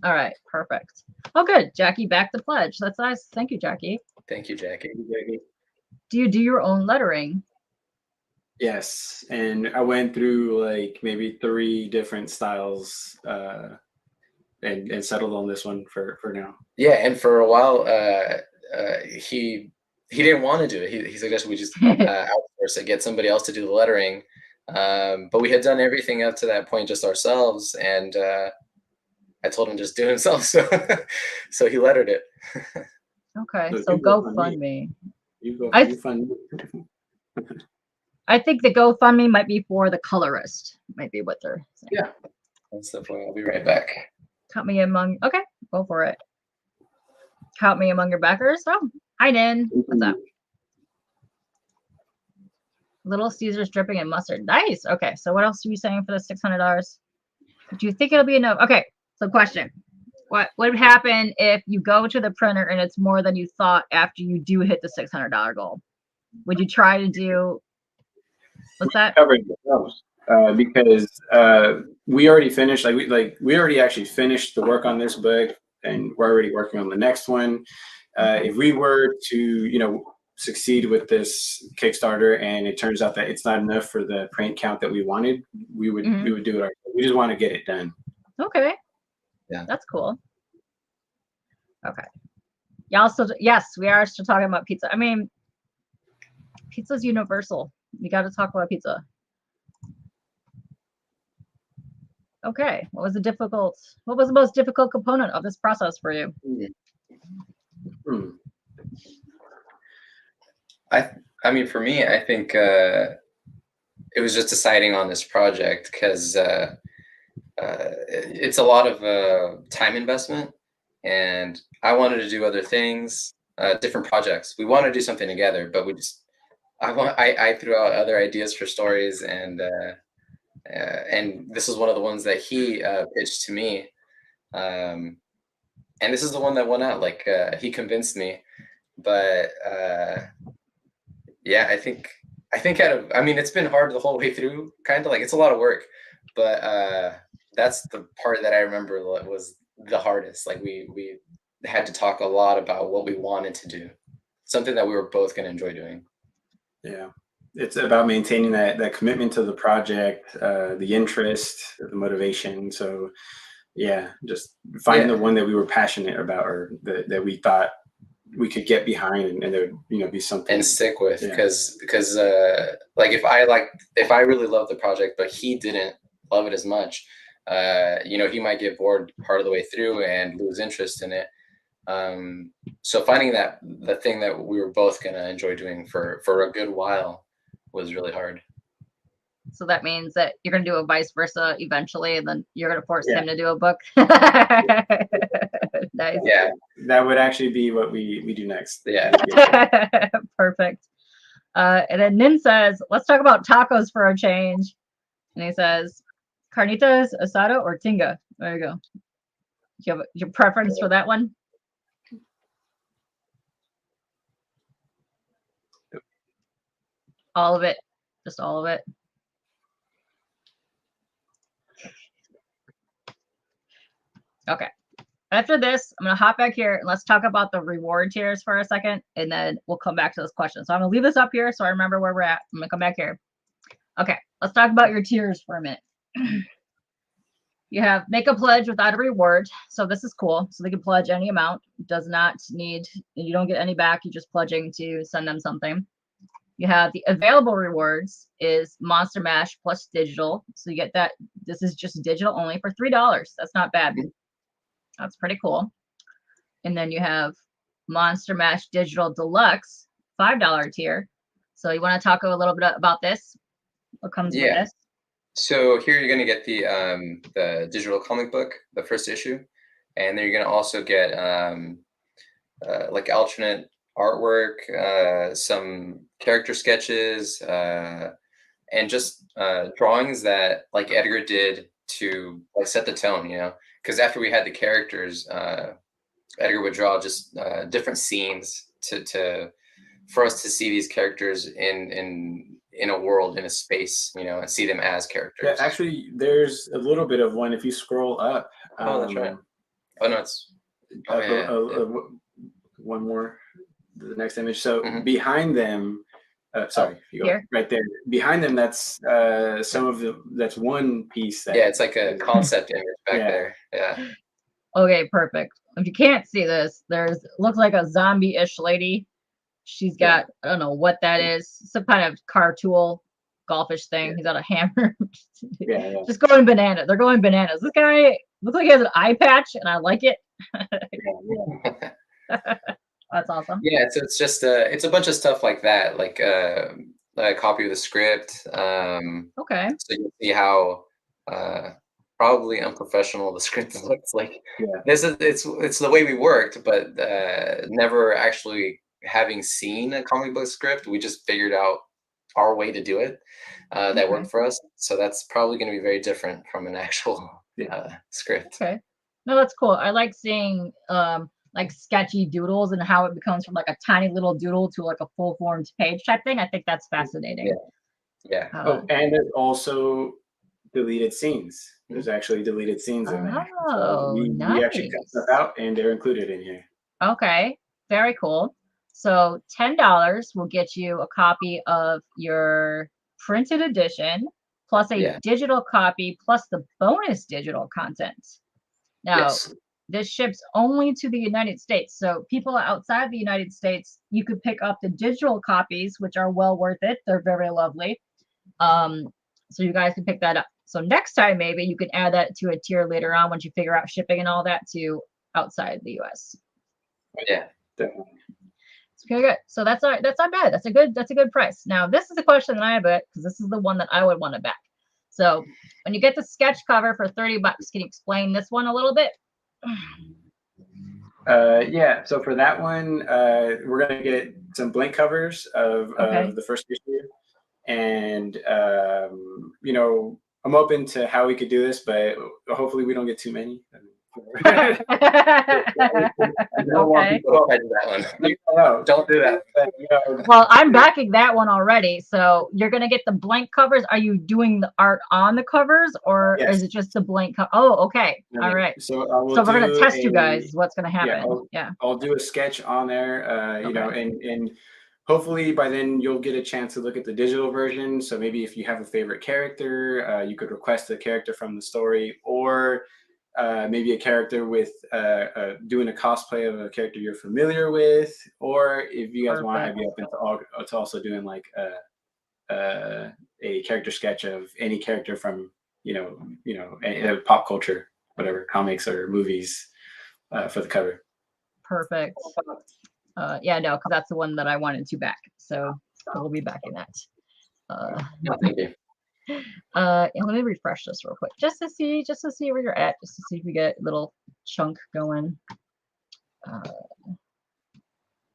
All right, perfect. Oh, good. Jackie backed the pledge. That's nice. Thank you, Jackie. Thank you, Jackie. Do you do your own lettering? Yes, and I went through like maybe 3 different styles and settled on this one for now. Yeah, and for a while, he didn't want to do it. He suggested we just outsource it, get somebody else to do the lettering. But we had done everything up to that point just ourselves, and I told him just do it himself. So he lettered it. Okay, so GoFundMe. You fund me. I think the GoFundMe might be for the colorist. Might be what they're saying. Yeah, that's the point. I'll be right back. Count me among. Okay, go for it. Count me among your backers. Oh, hi, Nan. What's up? Little Caesars dripping in mustard. Nice. Okay, so what else are you saying for the $600? Do you think it'll be enough? Okay, so question. What would happen if you go to the printer and it's more than you thought after you do hit the $600 goal? Would you try to do, what's that? Covered themselves, because we already finished, we already actually finished the work on this book, and we're already working on the next one. If we were to, succeed with this Kickstarter and it turns out that it's not enough for the print count that we wanted, we would do it ourselves. We just want to get it done. Okay. Yeah. That's cool. Okay. Y'all still, yes, we are still talking about pizza. I mean, pizza's universal. We got to talk about pizza. Okay. What was the most difficult component of this process for you? I mean, for me, I think it was just deciding on this project because it's a lot of time investment, and I wanted to do other things, different projects. We want to do something together, but I threw out other ideas for stories, and this is one of the ones that he pitched to me, and this is the one that won out. Like he convinced me, but yeah, I think I mean, it's been hard the whole way through, kind of like it's a lot of work, but that's the part that I remember was the hardest. Like we had to talk a lot about what we wanted to do, something that we were both going to enjoy doing. Yeah, it's about maintaining that commitment to the project, the interest, the motivation. So yeah, just finding the one that we were passionate about, or that we thought we could get behind, and there would be something and stick with, because like if I really loved the project but he didn't love it as much, he might get bored part of the way through and lose interest in it. So finding the thing that we were both gonna enjoy doing for a good while was really hard. So that means that you're going to do a vice versa eventually, and then you're going to force him to do a book. Nice. Yeah, that would actually be what we do next. Yeah. Perfect. And then Nin says, let's talk about tacos for a change. And he says, carnitas, asado, or tinga? There you go. Do you have your preference for that one? All of it. Just all of it. Okay. After this, I'm going to hop back here and let's talk about the reward tiers for a second, and then we'll come back to this question. So I'm going to leave this up here so I remember where we're at. I'm going to come back here. Okay, let's talk about your tiers for a minute. You have make a pledge without a reward. So this is cool. So they can pledge any amount. Does not need, you don't get any back. You're just pledging to send them something. You have the available rewards is Monster Mash plus digital. So you get that. This is just digital only for $3. That's not bad. That's pretty cool. And then you have Monster Mash Digital Deluxe, $5 tier. So you want to talk a little bit about this? What comes with this? So here you're going to get the digital comic book, the first issue, and then you're going to also get like alternate artwork, some character sketches, and just drawings that like Edgar did to like set the tone, because after we had the characters, Edgar would draw just different scenes for us to see these characters in a world, in a space, and see them as characters. Yeah, actually, there's a little bit of one if you scroll up. Oh, that's right. Oh no, it's one more, the next image. So behind them. Sorry, you go right there. Behind them, that's that's one piece. It's like a concept image back there. Yeah. Okay, perfect. If you can't see this, looks like a zombie-ish lady. She's got, I don't know what that is, some kind of car tool, golfish thing. He's got a hammer. Just going banana. They're going bananas. This guy looks like he has an eye patch, and I like it. That's awesome. Yeah, so it's just it's a bunch of stuff like that, like a copy of the script. Okay. So you see how probably unprofessional the script looks like. It's the way we worked, but never actually having seen a comic book script, we just figured out our way to do it that worked for us. So that's probably going to be very different from an actual script. Okay. No, that's cool. I like seeing like sketchy doodles and how it becomes from like a tiny little doodle to like a full formed page type thing. I think that's fascinating. Yeah. And there's also deleted scenes. There's actually deleted scenes in there. So we actually cut stuff out, and they're included in here. Okay, very cool. So $10 will get you a copy of your printed edition, plus a digital copy, plus the bonus digital content. Now, this ships only to the United States. So people outside the United States, you could pick up the digital copies, which are well worth it. They're very lovely. So you guys can pick that up. So next time, maybe you can add that to a tier later on once you figure out shipping and all that to outside the US. Yeah, definitely. Okay, good. So that's not bad. That's a good price. Now this is the question that I have, because this is the one that I would want to back. So when you get the sketch cover for $30, can you explain this one a little bit? Yeah. So for that one, we're gonna get some blank covers of the first issue, and you know, I'm open to how we could do this, but hopefully we don't get too many. Okay. Don't do that. Well, I'm backing that one already. So you're gonna get the blank covers. Are you doing the art on the covers, or is it just the blank cover? Oh, okay. All right. So we're gonna test you guys. Is what's gonna happen? Yeah. I'll do a sketch on there. You know, and hopefully by then you'll get a chance to look at the digital version. So maybe if you have a favorite character, you could request a character from the story, or maybe a character with doing a cosplay of a character you're familiar with, or if you guys want, I'd be open to also doing like a character sketch of any character from pop culture, whatever, comics or movies, for the cover. Perfect. Yeah, no, because that's the one that I wanted to back. So we'll be backing that. Thank you. And let me refresh this real quick, just to see where you're at, just to see if we get a little chunk going. All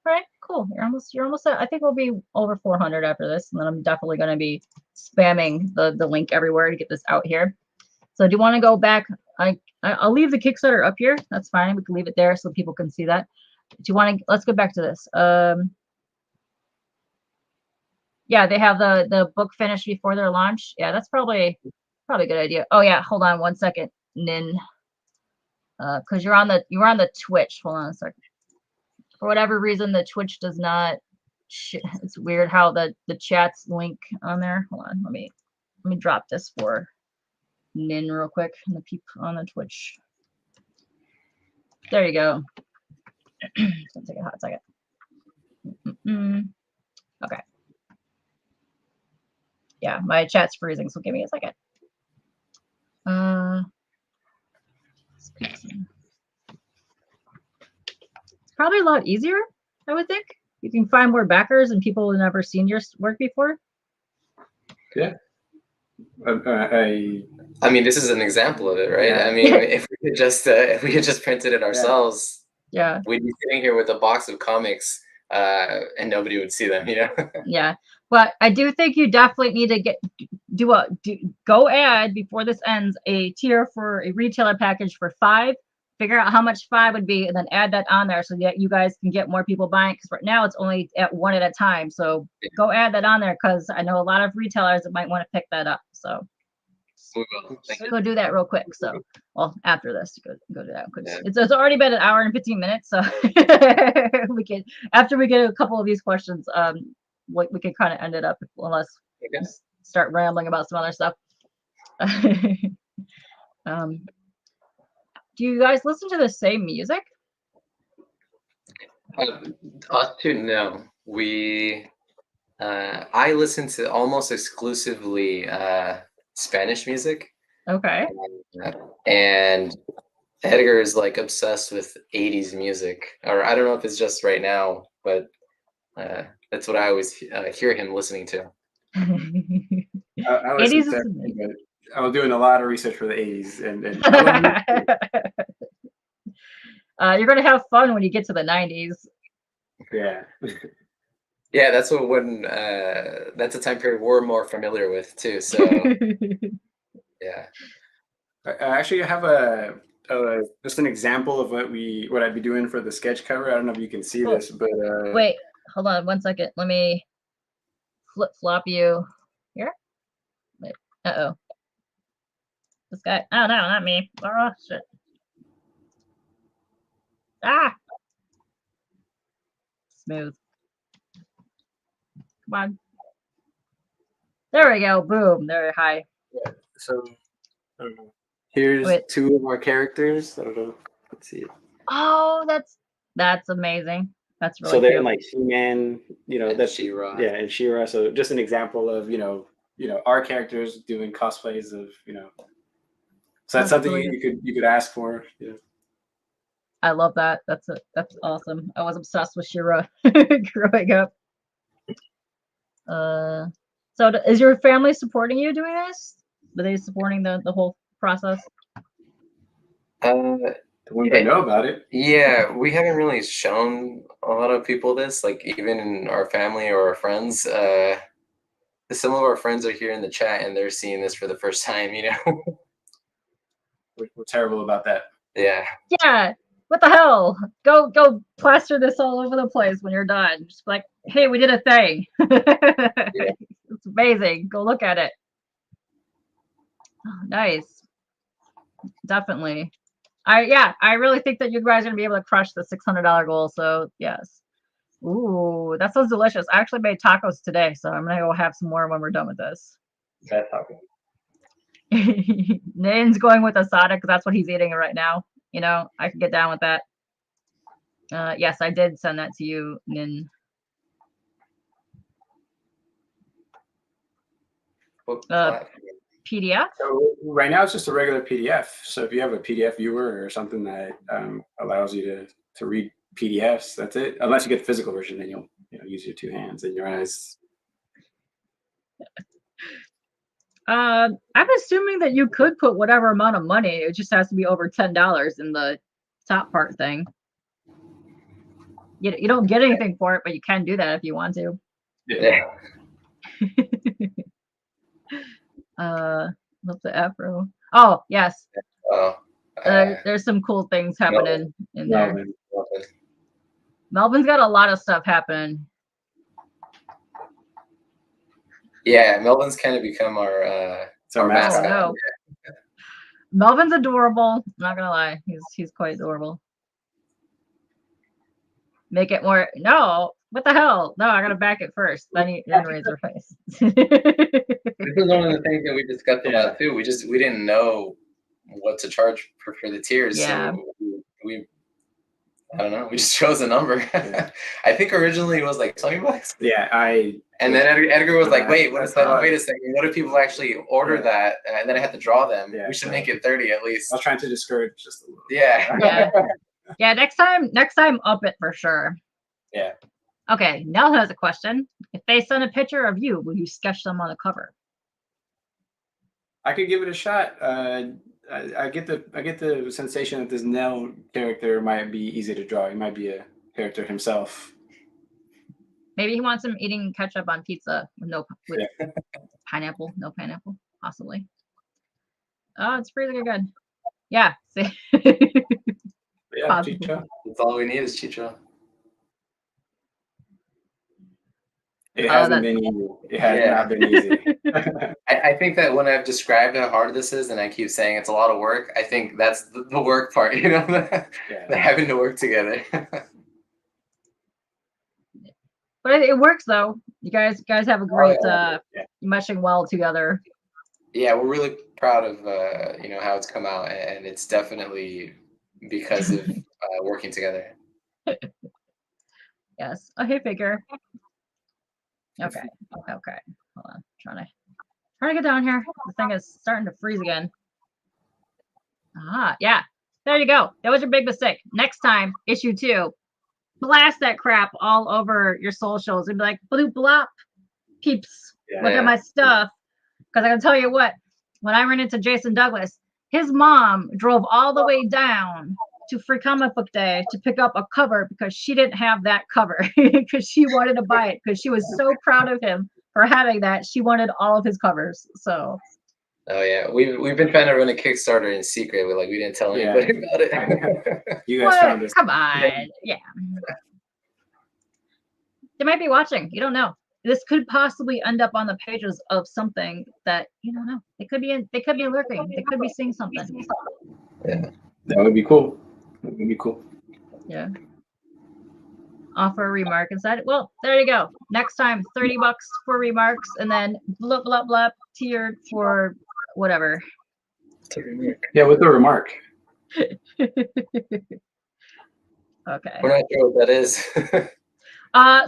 right, cool. You're almost at, I think we'll be over 400 after this, and then I'm definitely going to be spamming the link everywhere to get this out here. So do you want to go back? I'll leave the Kickstarter up here. That's fine. We can leave it there so people can see that. Do you want to? Let's go back to this. Yeah, they have the book finished before their launch. Yeah, that's probably a good idea. Oh yeah, hold on one second, Nin. Because you're on the Twitch. Hold on a second. For whatever reason, the Twitch does not. It's weird how the chats link on there. Hold on, let me drop this for Nin real quick, and the people on the Twitch. There you go. It's gonna take a hot second. Okay. Yeah, my chat's freezing, so give me a second. It's probably a lot easier, I would think. You can find more backers and people who've never seen your work before. Yeah. I mean, this is an example of it, right? Yeah. I mean, if we had just printed it ourselves, we'd be sitting here with a box of comics, and nobody would see them, you know? Yeah, but I do think you definitely need to go add before this ends a tier for a retailer package for 5. Figure out how much 5 would be, and then add that on there so that you guys can get more people buying. Because right now it's only at 1 at a time. So go add that on there, because I know a lot of retailers that might want to pick that up. So go do that real quick. So, well, after this, go do that, because it's already been 1 hour and 15 minutes. So we can, after we get a couple of these questions, we can kind of end it up, unless we start rambling about some other stuff. Do you guys listen to the same music? Us two, no. I listen to almost exclusively Spanish music. Okay. And Edgar is like obsessed with 80s music, or I don't know if it's just right now, but that's what I always hear him listening to. I was doing a lot of research for the 80s, and you're gonna have fun when you get to the 90s. Yeah. Yeah, that's that's a time period we're more familiar with too. So yeah. I actually have just an example of what I'd be doing for the sketch cover. I don't know if you can see this, but wait, hold on one second. Let me flip flop you here. Wait. Uh-oh. This guy. Oh no, not me. Oh shit. Ah. Smooth. Come on. There we go. Boom. There. Hi. Yeah. So here's 2 of our characters. I don't know. Let's see it. Oh, that's amazing. That's really so they're cute. In like He-Man, that's She-Ra. Yeah, and She-Ra. So just an example of our characters doing cosplays of So that's something you could ask for. Yeah. I love that. That's awesome. I was obsessed with She-Ra growing up. So is your family supporting you doing this? Are they supporting the whole process? The ones that know about it. Yeah, we haven't really shown a lot of people this, like even in our family or our friends. Some of our friends are here in the chat and they're seeing this for the first time, you know. We're terrible about that. Yeah. Yeah. What the hell? Go plaster this all over the place when you're done. Just like, hey, we did a thing. Yeah. It's amazing. Go look at it. Oh, nice. Definitely. I really think that you guys are gonna be able to crush the $600 goal. So yes. Ooh, that sounds delicious. I actually made tacos today, so I'm gonna go have some more when we're done with this. Bad taco. Nin's going with asada because that's what he's eating right now. You know, I can get down with that. Yes, I did send that to you, Nin. PDF? So right now it's just a regular PDF. So if you have a PDF viewer or something that allows you to read PDFs, that's it. Unless you get the physical version, then you'll use your two hands and your eyes. I'm assuming that you could put whatever amount of money. It just has to be over $10 in the top part thing. You don't get anything for it, but you can do that if you want to. Yeah. What's the afro? Oh, yes. Oh. There's some cool things happening in there. Melvin's got a lot of stuff happening. Yeah, Melvin's kind of become our mascot. No. Melvin's adorable. Not gonna lie, he's quite adorable. Make it more. No, what the hell? No, I gotta back it first. Then raise her face. This is one of the things that we discussed about too. We didn't know what to charge for the tiers. Yeah. So I don't know. We just chose a number. I think originally it was like $20. Yeah, and then Edgar was like, "Wait, what is that? Wait a second. What if people actually order that?" And then I had to draw them. Yeah, we should make it 30 at least. I was trying to discourage just a little. Yeah. Yeah. Next time, up it for sure. Yeah. Okay. Nell has a question. If they send a picture of you, will you sketch them on the cover? I could give it a shot. I get the sensation that this Nell character might be easy to draw. He might be a character himself. Maybe he wants him eating ketchup on pizza with pineapple. No pineapple, possibly. Oh, it's pretty good. Yeah. See. Yeah, Chicho. That's all we need is Chicho. It hasn't been easy. It has not been easy. I think that when I've described how hard this is and I keep saying it's a lot of work, I think that's the work part, you know, the having to work together. But it works though. You guys have a great meshing well together. Yeah, we're really proud of how it's come out, and it's definitely because of working together. Yes. Oh, hey, figure. Okay. Hold on. Trying to get down here. The thing is starting to freeze again. Yeah. There you go. That was your big mistake. Next time, issue 2, blast that crap all over your socials and be like, bloop blop, peeps, look at my stuff. Because I can tell you what, when I ran into Jason Douglas, his mom drove all the way down to Free Comic Book Day to pick up a cover because she didn't have that cover because she wanted to buy it because she was so proud of him for having that. She wanted all of his covers. So. Oh yeah, we've been trying to run a Kickstarter in secret. We didn't tell anybody about it. You guys found us. Come on, yeah. They might be watching. You don't know. This could possibly end up on the pages of something that you don't know. They could be lurking. They could be seeing something. Yeah, that would be cool. That would be cool. Yeah. Offer a remark inside. Well, there you go. Next time, $30 for remarks, and then blah blah blah tiered for whatever. Yeah, with the remark. Okay. We're not sure what that is.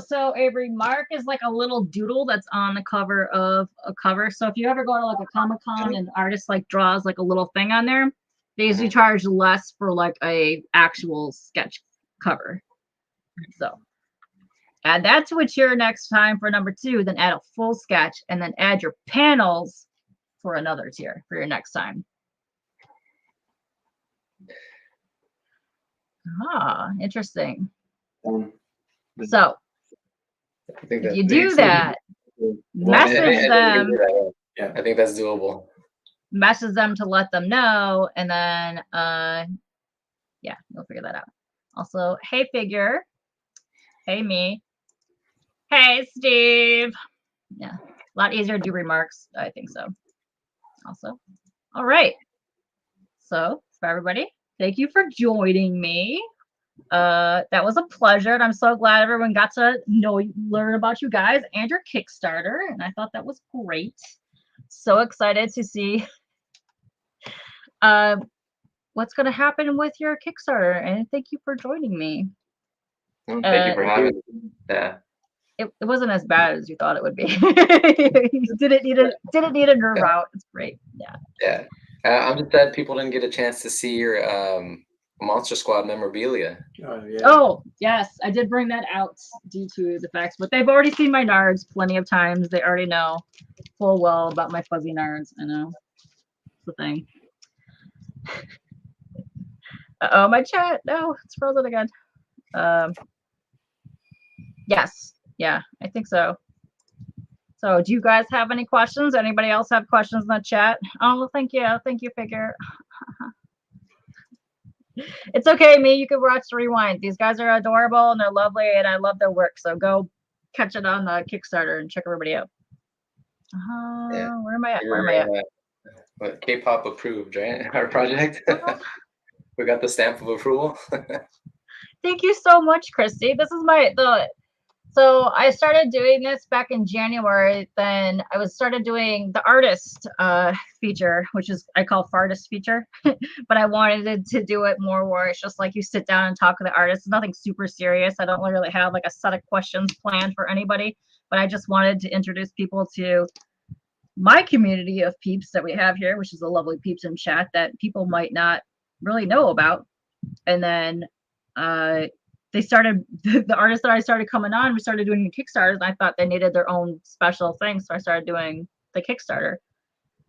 So a remark is like a little doodle that's on the cover of a cover. So if you ever go to like a Comic-Con and artist like draws like a little thing on there, They usually charge less for like a actual sketch cover. So add that to a tier next time for number 2, then add a full sketch, and then add your panels for another tier for your next time. Ah, interesting. So if you do that, message them. Yeah, I think that's doable. Message them to let them know, and then yeah, we'll figure that out. Also, hey Figure, hey me, hey Steve. Yeah, a lot easier to do remarks. I think so. Also, all right. So for everybody, thank you for joining me. That was a pleasure, and I'm so glad everyone got to learn about you guys and your Kickstarter, and I thought that was great. So excited to see what's going to happen with your Kickstarter, and thank you for joining me. Thank you for having me. Yeah. It wasn't as bad as you thought it would be. You didn't need a nerve out. It's great. Yeah. Yeah. I'm just sad people didn't get a chance to see your Monster Squad memorabilia. Oh, yeah. Oh, yes. I did bring that out due to the facts, but they've already seen my nards plenty of times. They already know full well about my fuzzy nards. I know. It's the thing. Uh-oh, my chat. No, it's frozen again. Yes. Yeah, I think so. So do you guys have any questions? Anybody else have questions in the chat? Oh, well, thank you. Thank you, Figure. It's okay, me. You can watch the rewind. These guys are adorable and they're lovely, and I love their work. So go catch it on the Kickstarter and check everybody out. Yeah. Where am I at? Where am I at? K-pop approved, right? Our project. We got the stamp of approval. Thank you so much, Christy. This is so I started doing this back in January. Then I started doing the artist feature, which is I call Fartist feature, but I wanted to do it more where it's just like you sit down and talk to the artist. It's nothing super serious. I don't really have like a set of questions planned for anybody, but I just wanted to introduce people to my community of peeps that we have here, which is the lovely peeps in chat that people might not really know about. And then they started, the artists that I started coming on, we started doing the Kickstarters, and I thought they needed their own special thing, so I started doing the Kickstarter.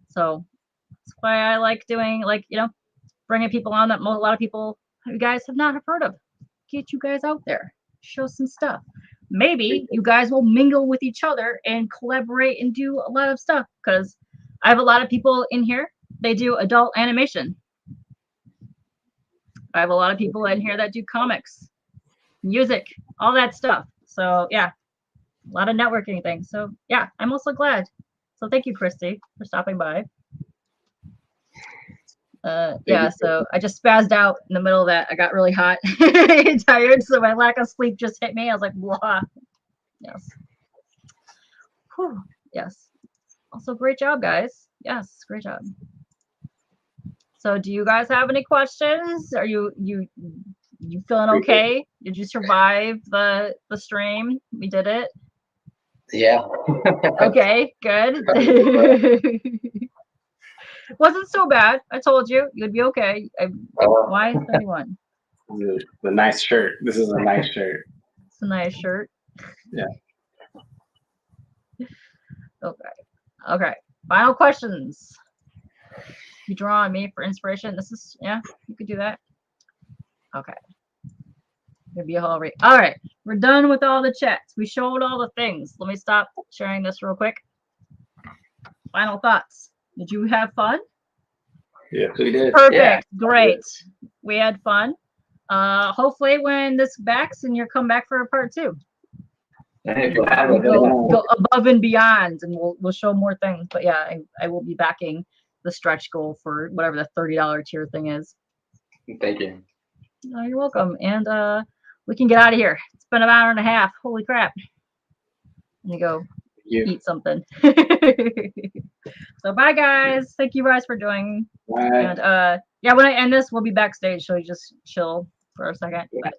So that's why I like doing, like, you know, bringing people on that a lot of people, you guys have not heard of. Get you guys out there, show some stuff. Maybe you guys will mingle with each other and collaborate and do a lot of stuff, because I have a lot of people in here, they do adult animation. I have a lot of people in here that do comics, music, all that stuff. So yeah, a lot of networking things. So yeah, I'm also glad. So thank you, Christy, for stopping by. Yeah, so I just spazzed out in the middle of that. I got really hot and tired, so my lack of sleep just hit me. I was like, blah. Yes. Whew. Yes. Also, great job, guys. Yes, great job. So do you guys have any questions? Are you feeling okay? Did you survive the stream? We did it. Yeah. Okay, good. Wasn't so bad. I told you you'd be okay. Why 31? The nice shirt. This is a nice shirt. It's a nice shirt. Yeah. Okay. Okay. Final questions. You draw on me for inspiration. This is, yeah, you could do that. Okay. Maybe a whole all right. We're done with all the chats. We showed all the things. Let me stop sharing this real quick. Final thoughts. Did you have fun? Yeah, we did. Perfect. Yeah. Great. We had fun. Hopefully when this backs and you come back for a part 2. We'll go above and beyond, and we'll show more things. But yeah, I will be backing the stretch goal for whatever the $30 tier thing is. Thank you. Oh, you're welcome. And we can get out of here. It's been an hour and a half. Holy crap. Let me go eat something. So bye, guys. Thank you guys for joining. Bye. And yeah, when I end this, we'll be backstage, so you just chill for a second. But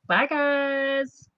bye, guys.